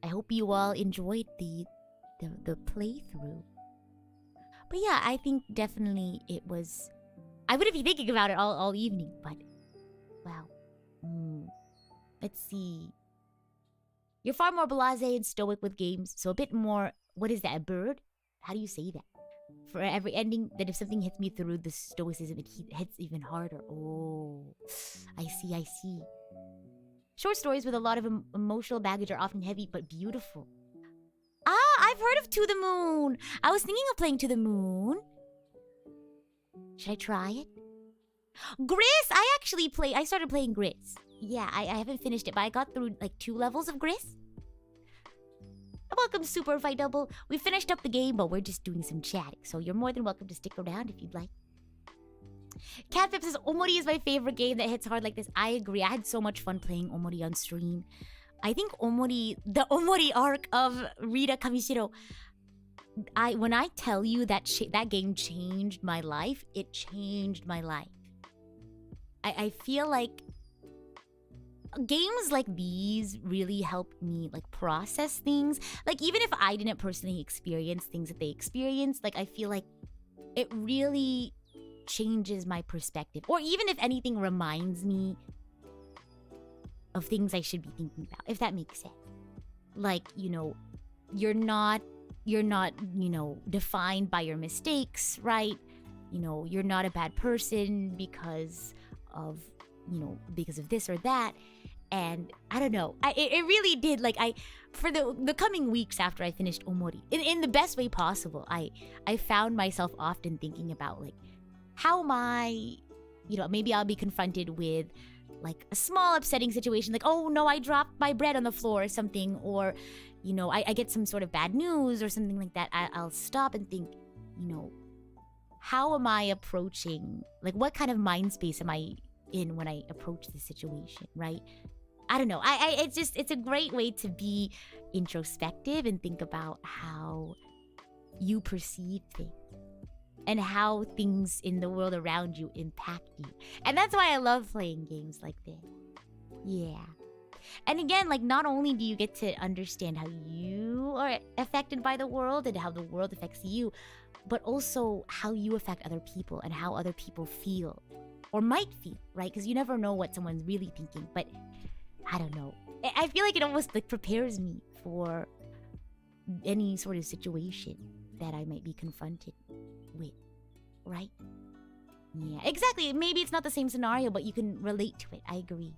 I hope you all enjoyed the playthrough. But yeah, I think definitely it was... I wouldn't be thinking about it all evening, but... Wow. Let's see. You're far more blasé and stoic with games, so a bit more... What is that, a bird? How do you say that? For every ending, that if something hits me through the stoicism, it hits even harder. Oh, I see. Short stories with a lot of emotional baggage are often heavy but beautiful. I've heard of To the Moon. I was thinking of playing To the Moon. Should I try it? Gris! I started playing Gris. Yeah, I haven't finished it, but I got through like 2 levels of Gris. Welcome, Super Fight Double. We finished up the game, but we're just doing some chatting, so you're more than welcome to stick around if you'd like. Catfip says, Omori is my favorite game that hits hard like this. I agree. I had so much fun playing Omori on stream. I think the Omori arc of Rita Kamishiro, when I tell you that that game changed my life, it changed my life. I feel like games like these really helped me like process things. Like even if I didn't personally experience things that they experienced, like I feel like it really changes my perspective. Or even if anything reminds me of things I should be thinking about, if that makes sense. Like, you're not, defined by your mistakes, right? You're not a bad person because of this or that. And I don't know, it really did, like, for the coming weeks after I finished Omori, in the best way possible, I found myself often thinking about, like, how am I, maybe I'll be confronted with, like, a small upsetting situation, like, oh no, I dropped my bread on the floor or something, or, I get some sort of bad news or something like that. I'll stop and think, how am I approaching, like, what kind of mind space am I in when I approach the situation, right? I don't know. It's a great way to be introspective and think about how you perceive things and how things in the world around you impact you. And that's why I love playing games like this. Yeah. And again, like, not only do you get to understand how you are affected by the world and how the world affects you, but also how you affect other people and how other people feel or might feel, right? Because you never know what someone's really thinking. But I don't know. I feel like it almost like prepares me for any sort of situation that I might be confronted with, right? Yeah, exactly. Maybe it's not the same scenario, but you can relate to it. I agree.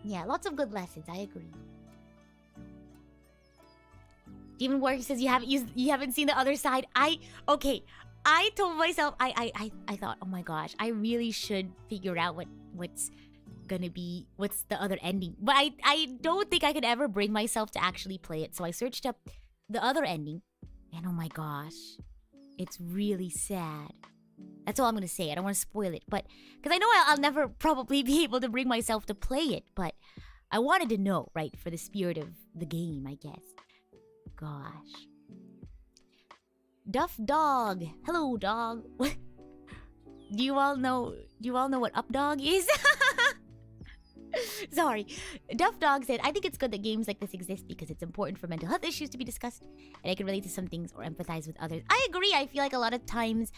Yeah, lots of good lessons. I agree. Demon Warrior says you haven't seen the other side. I told myself I thought, oh my gosh, I really should figure out what's the other ending. But I don't think I could ever bring myself to actually play it. So I searched up the other ending, and oh my gosh, it's really sad. That's all I'm gonna say. I don't want to spoil it, but because I know I'll never probably be able to bring myself to play it, but I wanted to know, right, for the spirit of the game, I guess. Gosh. Duff Dog. Hello, dog. Do you all know what Up Dog is? Sorry. Duff Dog said, I think it's good that games like this exist because it's important for mental health issues to be discussed, and I can relate to some things or empathize with others. I agree. I feel like a lot of times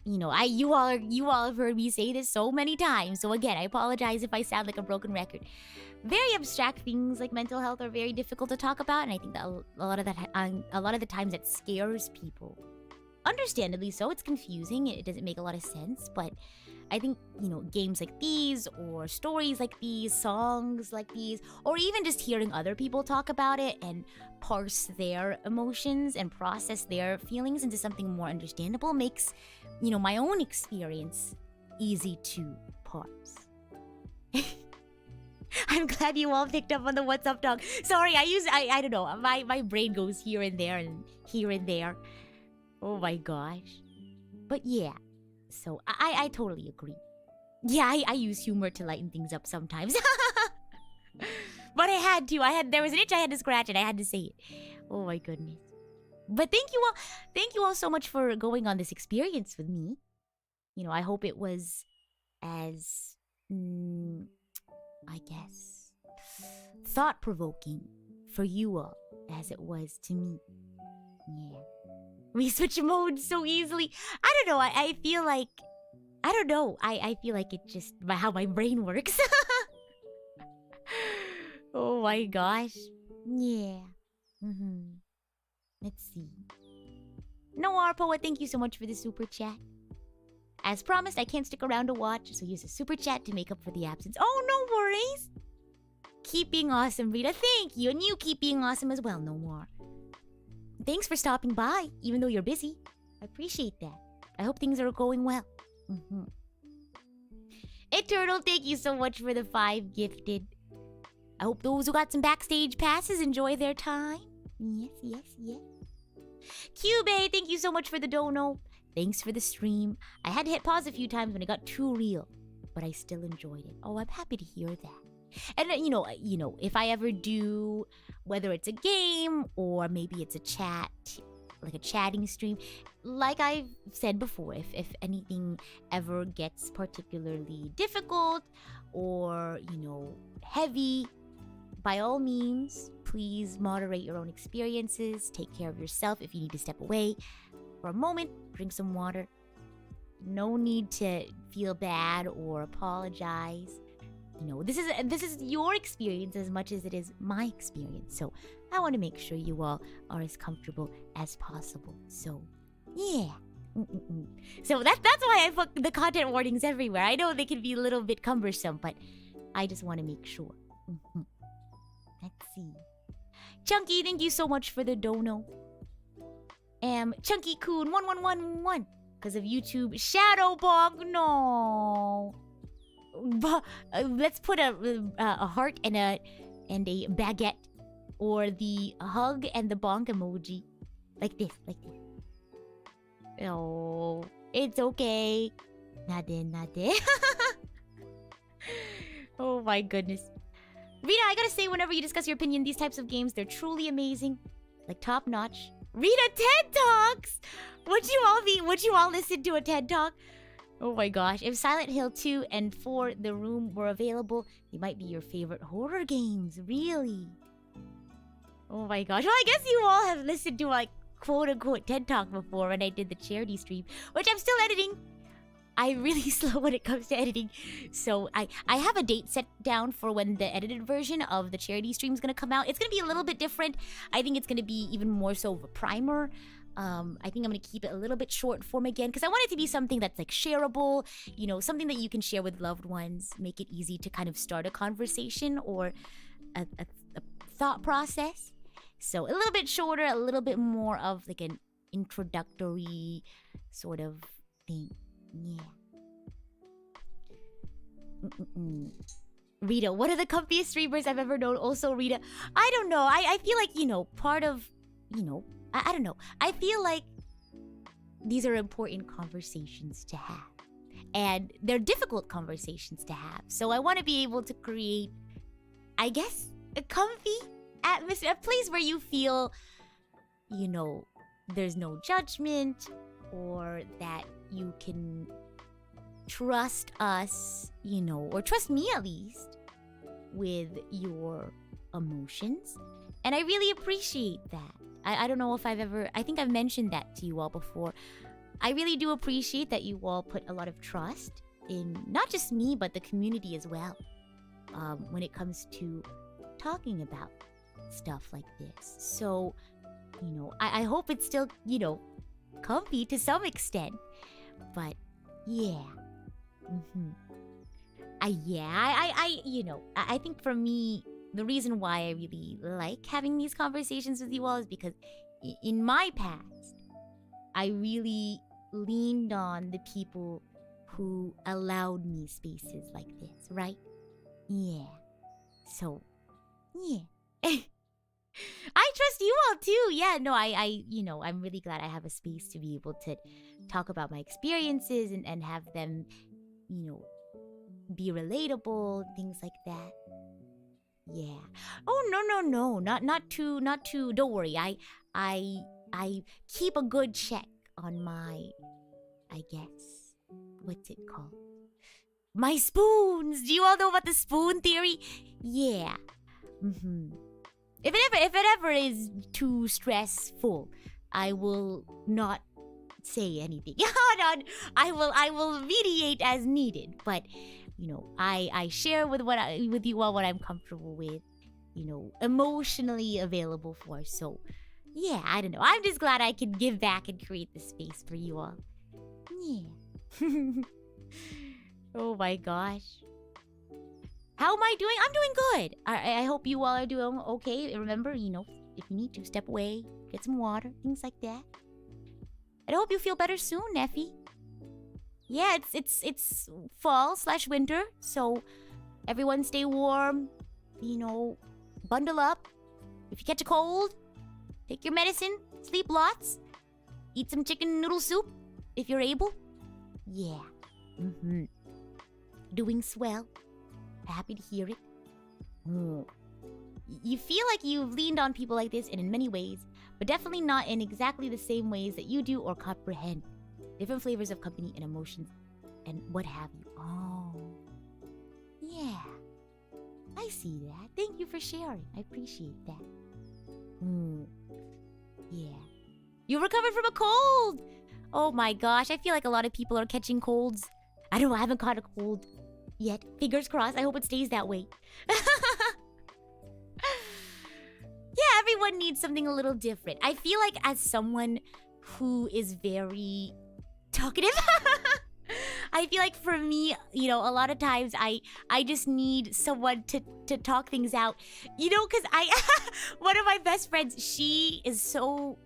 you all have heard me say this so many times. So again, I apologize if I sound like a broken record. Very abstract things like mental health are very difficult to talk about, and I think that a lot of the times it scares people. Understandably so, it's confusing, it doesn't make a lot of sense, but I think, games like these, or stories like these, songs like these, or even just hearing other people talk about it and parse their emotions and process their feelings into something more understandable makes, my own experience easy to parse. I'm glad you all picked up on the what's up dog. Sorry, I don't know, my brain goes here and there and here and there. Oh my gosh. But yeah, so I totally agree. Yeah, I use humor to lighten things up sometimes. But I had to. There was an itch I had to scratch and I had to say it. Oh my goodness. But thank you all so much for going on this experience with me. I hope it was as, I guess, thought-provoking for you all as it was to me. Yeah. We switch modes so easily. I don't know. I feel like... I don't know. I feel like it's just how my brain works. Oh my gosh. Yeah. Let's see. Noir Poet, thank you so much for the super chat. As promised, I can't stick around to watch, so use a super chat to make up for the absence. Oh, no worries. Keep being awesome, Rita. Thank you. And you keep being awesome as well, Noir. Thanks for stopping by, even though you're busy. I appreciate that. I hope things are going well. Eternal, thank you so much for the 5 gifted. I hope those who got some backstage passes enjoy their time. Yes. Cube, thank you so much for the dono. Thanks for the stream. I had to hit pause a few times when it got too real, but I still enjoyed it. Oh, I'm happy to hear that. And if I ever do, whether it's a game or maybe it's a chat, like a chatting stream, like I've said before, if anything ever gets particularly difficult or, heavy, by all means, please moderate your own experiences, take care of yourself. If you need to step away for a moment, drink some water. No need to feel bad or apologize. This is your experience as much as it is my experience. So I want to make sure you all are as comfortable as possible. So, yeah. So that's why I put the content warnings everywhere. I know they can be a little bit cumbersome, but I just want to make sure. Let's see. Chunky, thank you so much for the dono. Chunky Coon 1111 because of YouTube Shadowbog. No. Let's put a heart and a baguette, or the hug and the bonk emoji, like this. Oh, it's okay. Nade. Oh my goodness, Rita, I gotta say, whenever you discuss your opinion, these types of games, they're truly amazing, like top notch. Rita, TED Talks. Would you all listen to a TED Talk? Oh my gosh, if Silent Hill 2 and 4 The Room were available, they might be your favorite horror games, really. Oh my gosh, well, I guess you all have listened to like quote-unquote TED Talk before when I did the charity stream, which I'm still editing. I'm really slow when it comes to editing, so I have a date set down for when the edited version of the charity stream is going to come out. It's going to be a little bit different. I think it's going to be even more so of a primer. I think I'm going to keep it a little bit short form again because I want it to be something that's like shareable, something that you can share with loved ones, make it easy to kind of start a conversation or a thought process. So a little bit shorter, a little bit more of like an introductory sort of thing. Yeah. Rita, what are the comfiest streamers I've ever known? Also, Rita, I don't know. I feel like, part of, I don't know. I feel like these are important conversations to have. And they're difficult conversations to have. So I want to be able to create, I guess, a comfy atmosphere, a place where you feel, there's no judgment, or that you can trust us, or trust me at least, with your emotions. And I really appreciate that. I don't know if I think I've mentioned that to you all before, I really do appreciate that you all put a lot of trust in not just me, but the community as well. When it comes to talking about stuff like this. So, I hope it's still, comfy to some extent. But, yeah. I think for me, the reason why I really like having these conversations with you all is because in my past, I really leaned on the people who allowed me spaces like this, right? Yeah. So, yeah. I trust you all too. Yeah, no, I'm really glad I have a space to be able to talk about my experiences and have them, be relatable, things like that. Yeah. Oh, no. Not too, don't worry. I keep a good check on my, I guess, what's it called? My spoons! Do you all know about the spoon theory? Yeah. If it ever is too stressful, I will not say anything. I will mediate as needed. But, I share with you all what I'm comfortable with, emotionally available for. So, yeah, I don't know. I'm just glad I could give back and create the space for you all. Yeah. Oh my gosh. How am I doing? I'm doing good. I hope you all are doing okay. Remember, if you need to, step away, get some water, things like that. And I hope you feel better soon, Neffy. Yeah, it's fall/winter, so everyone stay warm. Bundle up. If you catch a cold, take your medicine, sleep lots, eat some chicken noodle soup if you're able. Yeah. Doing swell. Happy to hear it. You feel like you've leaned on people like this, and in many ways, but definitely not in exactly the same ways that you do or comprehend. Different flavors of company and emotions and what have you. Oh. Yeah. I see that. Thank you for sharing. I appreciate that. Yeah. You recovered from a cold! Oh my gosh, I feel like a lot of people are catching colds. I don't know, I haven't caught a cold yet. Fingers crossed, I hope it stays that way. Yeah, everyone needs something a little different. I feel like as someone who is very talkative, I feel like for me, a lot of times I just need someone to talk things out. Because one of my best friends, she is so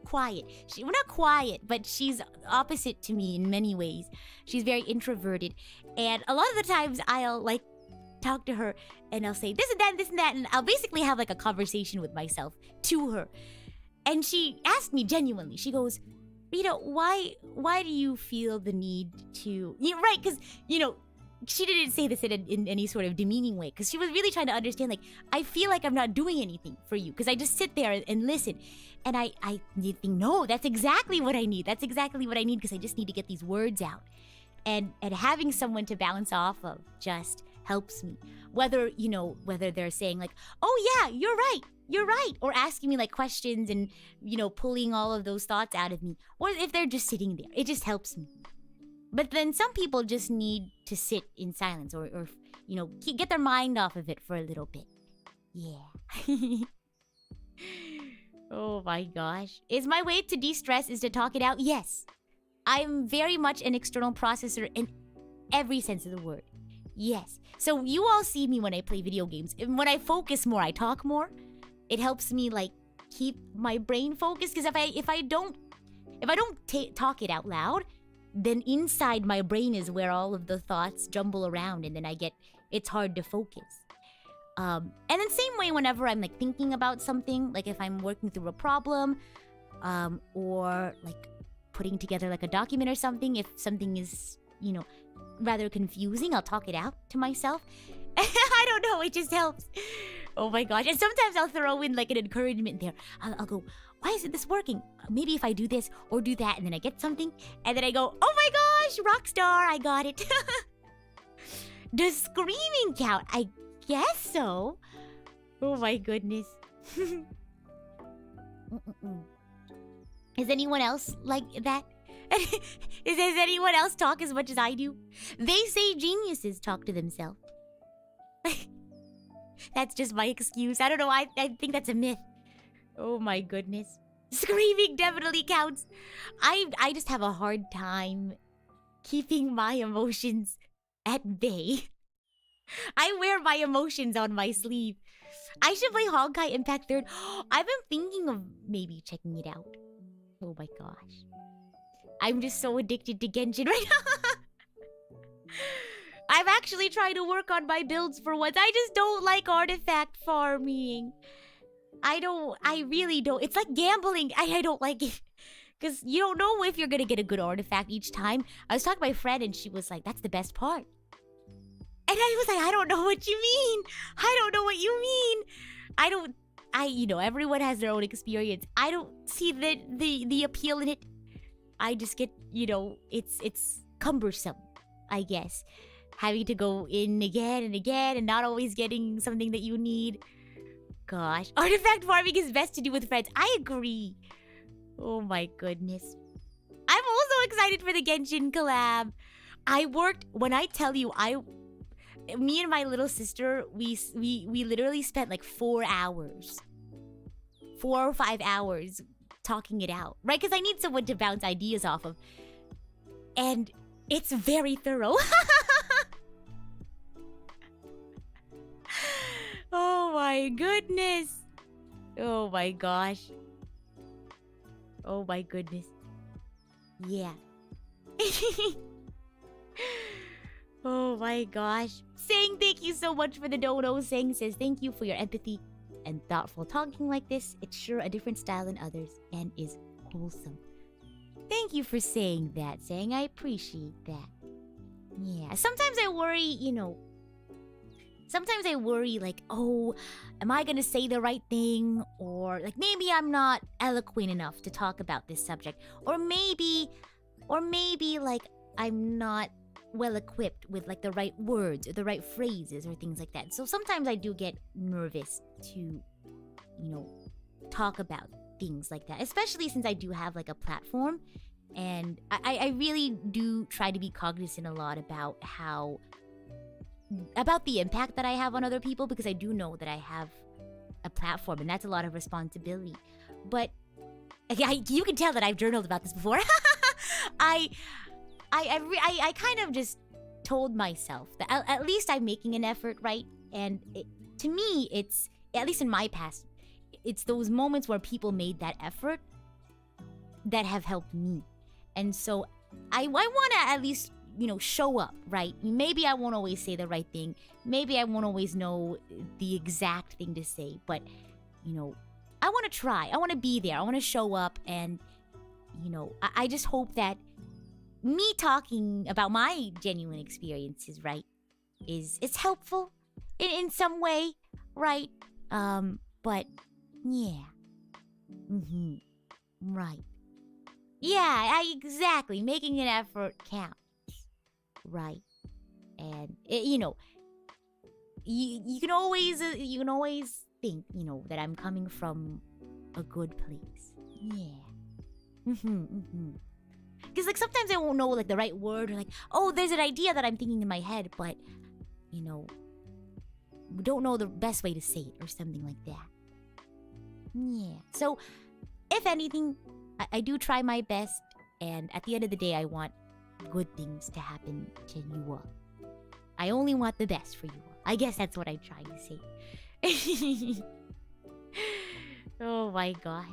quiet. Well, not quiet, but she's opposite to me in many ways. She's very introverted. And a lot of the times I'll talk to her and I'll say this and that, and I'll basically have a conversation with myself to her. And she asked me genuinely, she goes, Rita, why do you feel the need to... right, because, she didn't say this in any sort of demeaning way, because she was really trying to understand, I feel like I'm not doing anything for you, because I just sit there and listen. And I think, no, that's exactly what I need. That's exactly what I need, because I just need to get these words out. And having someone to bounce off of just helps me. Whether they're saying oh yeah, you're right, or asking me questions and, pulling all of those thoughts out of me. Or if they're just sitting there, it just helps me. But then some people just need to sit in silence or get their mind off of it for a little bit. Yeah. Oh my gosh. Is my way to de-stress is to talk it out? Yes. I'm very much an external processor in every sense of the word. Yes. So you all see me when I play video games. And when I focus more, I talk more. It helps me keep my brain focused. Because if I don't talk it out loud, then inside my brain is where all of the thoughts jumble around, and then it's hard to focus. And then same way whenever I'm thinking about something, if I'm working through a problem, or putting together a document or something, if something is, rather confusing, I'll talk it out to myself. I don't know, it just helps. Oh my gosh. And sometimes I'll throw in an encouragement there. I'll go, why isn't this working? Maybe if I do this or do that, and then I get something, and then I go, oh my gosh, rock star, I got it. Does screaming count? I guess so. Oh my goodness. Is anyone else like that? Does anyone else talk as much as I do? They say geniuses talk to themselves. That's just my excuse. I don't know. I think that's a myth. Oh my goodness. Screaming definitely counts. I just have a hard time keeping my emotions at bay. I wear my emotions on my sleeve. I should play Honkai Impact 3rd. I've been thinking of maybe checking it out. Oh my gosh. I'm just so addicted to Genshin right now. I'm actually trying to work on my builds for once. I just don't like artifact farming. I really don't. It's like gambling. I don't like it. Because you don't know if you're going to get a good artifact each time. I was talking to my friend and she was like, that's the best part. And I was like, I don't know what you mean. I don't know what you mean. Everyone has their own experience. I don't see the appeal in it. I just get, it's cumbersome, I guess. Having to go in again and again and not always getting something that you need. Gosh, artifact farming is best to do with friends. I agree. Oh my goodness. I'm also excited for the Genshin collab. Me and my little sister, we literally spent like 4 hours. 4 or 5 hours talking it out. Right? Because I need someone to bounce ideas off of. And it's very thorough. Oh my goodness. Oh my gosh. Oh my goodness. Yeah. Oh my gosh. Saying thank you so much for the dono. Saying says thank you for your empathy and thoughtful talking like this. It's sure a different style than others and is wholesome. Thank you for saying that. Saying I appreciate that. Yeah. Sometimes I worry, Sometimes I worry like, oh, am I gonna say the right thing? Or like maybe I'm not eloquent enough to talk about this subject. Or maybe like I'm not well equipped with like the right words or the right phrases or things like that. So sometimes I do get nervous to, talk about things like that. Especially since I do have like a platform. And I really do try to be cognizant a lot about the impact that I have on other people, because I do know that I have a platform and that's a lot of responsibility. But you can tell that I've journaled about this before. I kind of just told myself that at least I'm making an effort, right? And to me, it's, at least in my past, it's those moments where people made that effort that have helped me. And so I want to at least, show up, right? Maybe I won't always say the right thing. Maybe I won't always know the exact thing to say. But, I want to try. I want to be there. I want to show up. And, I just hope that me talking about my genuine experiences, right, it's helpful in some way, right? But, yeah. Right. Yeah, exactly. Making an effort counts. Right. And, you can always think, that I'm coming from a good place. Yeah. Because, like, sometimes I won't know, like, the right word, or, like, oh, there's an idea that I'm thinking in my head, but, don't know the best way to say it, or something like that. Yeah. So, if anything, I do try my best, and at the end of the day, I want good things to happen to you all. I only want the best for you all. I guess that's what I'm trying to say. Oh my gosh.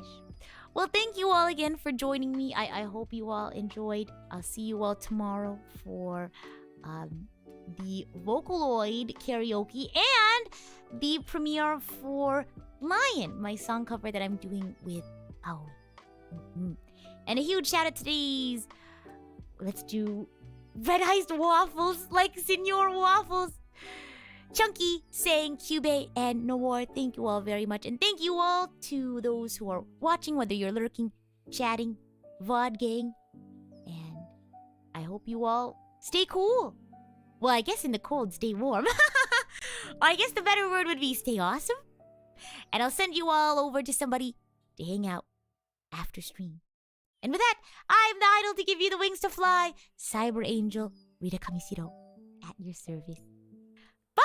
Well, thank you all again for joining me. I hope you all enjoyed. I'll see you all tomorrow for the Vocaloid karaoke and the premiere for Lion, my song cover that I'm doing with Aoi. And a huge shout out to these. Let's do red iced waffles like Senor Waffles. Chunky saying Cube and Noir, thank you all very much. And thank you all to those who are watching, whether you're lurking, chatting, VOD gang. And I hope you all stay cool. Well, I guess in the cold, stay warm. I guess the better word would be stay awesome. And I'll send you all over to somebody to hang out after stream. And with that, I'm the idol to give you the wings to fly. Cyber Angel, Rita Kamishiro, at your service. Bye!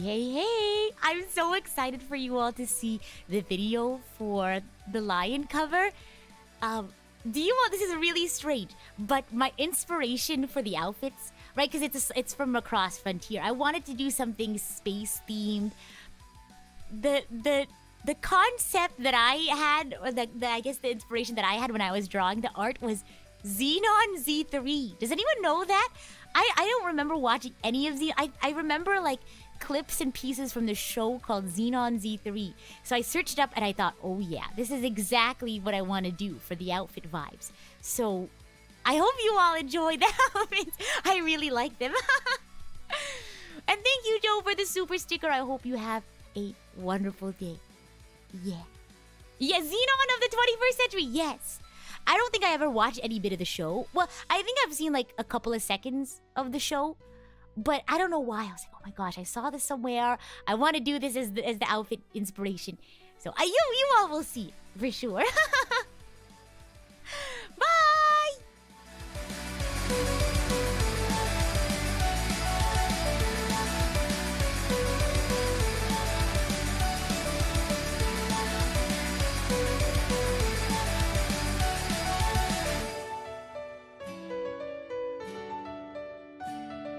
Hey, I'm so excited for you all to see the video for the lion cover. Do you want, this is really strange, but my inspiration for the outfits, right, because it's from Across Frontier, I wanted to do something space themed. The concept that I had, or I guess the inspiration that I had when I was drawing the art was Xenon Z3. Does anyone know that? I don't remember watching any of I remember like clips and pieces from the show called Xenon Z3. So I searched up and I thought, oh yeah, this is exactly what I want to do for the outfit vibes. So I hope you all enjoy the outfits. I really like them. And thank you, Joe, for the super sticker. I hope you have a wonderful day. Yeah. Yeah, Xenon of the 21st century, yes. I don't think I ever watched any bit of the show. Well, I think I've seen like a couple of seconds of the show. But I don't know why. I was like, oh my gosh, I saw this somewhere. I want to do this as the outfit inspiration. So you all will see it, for sure.